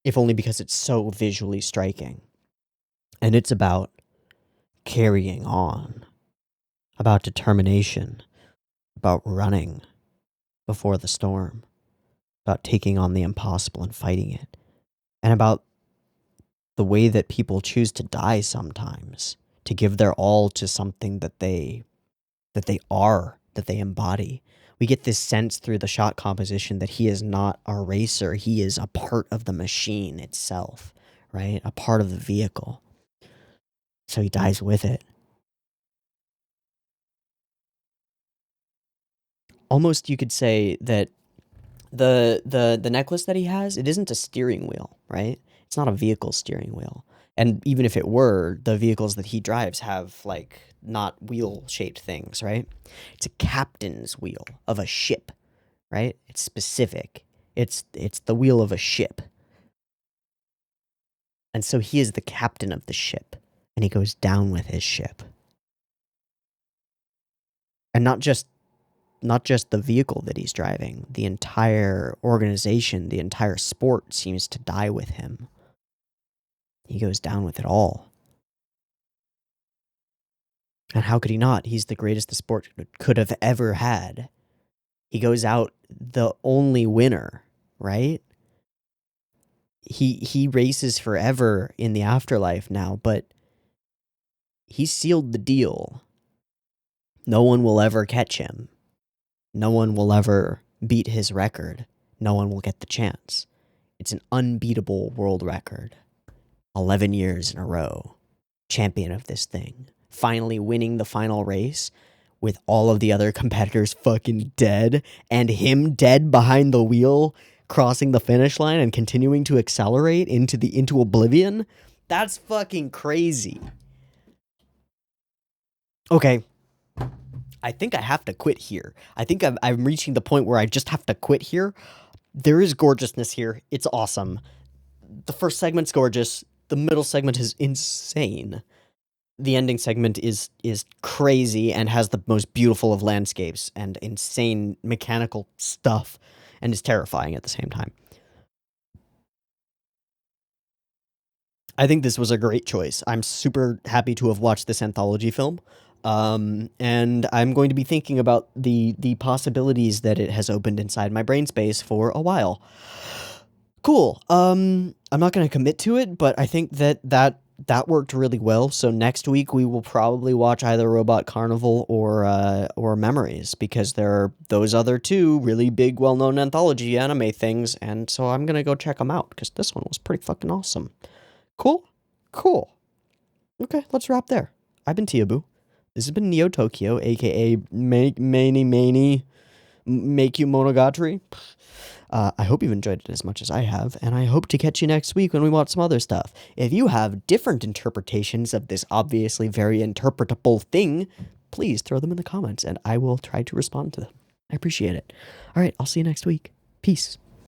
If only because it's so visually striking. And it's about carrying on, about determination, about running before the storm, about taking on the impossible and fighting it, and about the way that people choose to die sometimes, to give their all to something that they are, that they embody. We get this sense through the shot composition that he is not a racer, he is a part of the machine itself, right? A part of the vehicle. So he dies with it. Almost you could say that the necklace that he has, it isn't a steering wheel, right? It's not a vehicle steering wheel. And even if it were, the vehicles that he drives have, like, not wheel-shaped things, right? It's a captain's wheel of a ship, right? It's specific. It's the wheel of a ship. And so he is the captain of the ship, and he goes down with his ship. And not just the vehicle that he's driving, the entire organization, the entire sport seems to die with him. He goes down with it all. And how could he not? He's the greatest the sport could have ever had. He goes out the only winner, right? He races forever in the afterlife now, but he sealed the deal. No one will ever catch him. No one will ever beat his record. No one will get the chance. It's an unbeatable world record. 11 years in a row. Champion of this thing. Finally winning the final race with all of the other competitors fucking dead and him dead behind the wheel, crossing the finish line and continuing to accelerate into oblivion. That's fucking crazy. Okay. I think I have to quit here. I think I'm reaching the point where I just have to quit here. There is gorgeousness here. It's awesome. The first segment's gorgeous. The middle segment is insane. The ending segment is crazy and has the most beautiful of landscapes and insane mechanical stuff and is terrifying at the same time. I think this was a great choice. I'm super happy to have watched this anthology film. And I'm going to be thinking about the possibilities that it has opened inside my brain space for a while. Cool. I'm not going to commit to it, but I think that worked really well. So next week we will probably watch either Robot Carnival or Memories, because there are those other two really big, well-known anthology anime things, and so I'm gonna go check them out because this one was pretty fucking awesome. Cool. Okay, let's wrap there. I've been Teeaboo. This has been Neo Tokyo, aka Make You Monogatari. I hope you've enjoyed it as much as I have, and I hope to catch you next week when we watch some other stuff. If you have different interpretations of this obviously very interpretable thing, please throw them in the comments, and I will try to respond to them. I appreciate it. All right, I'll see you next week. Peace.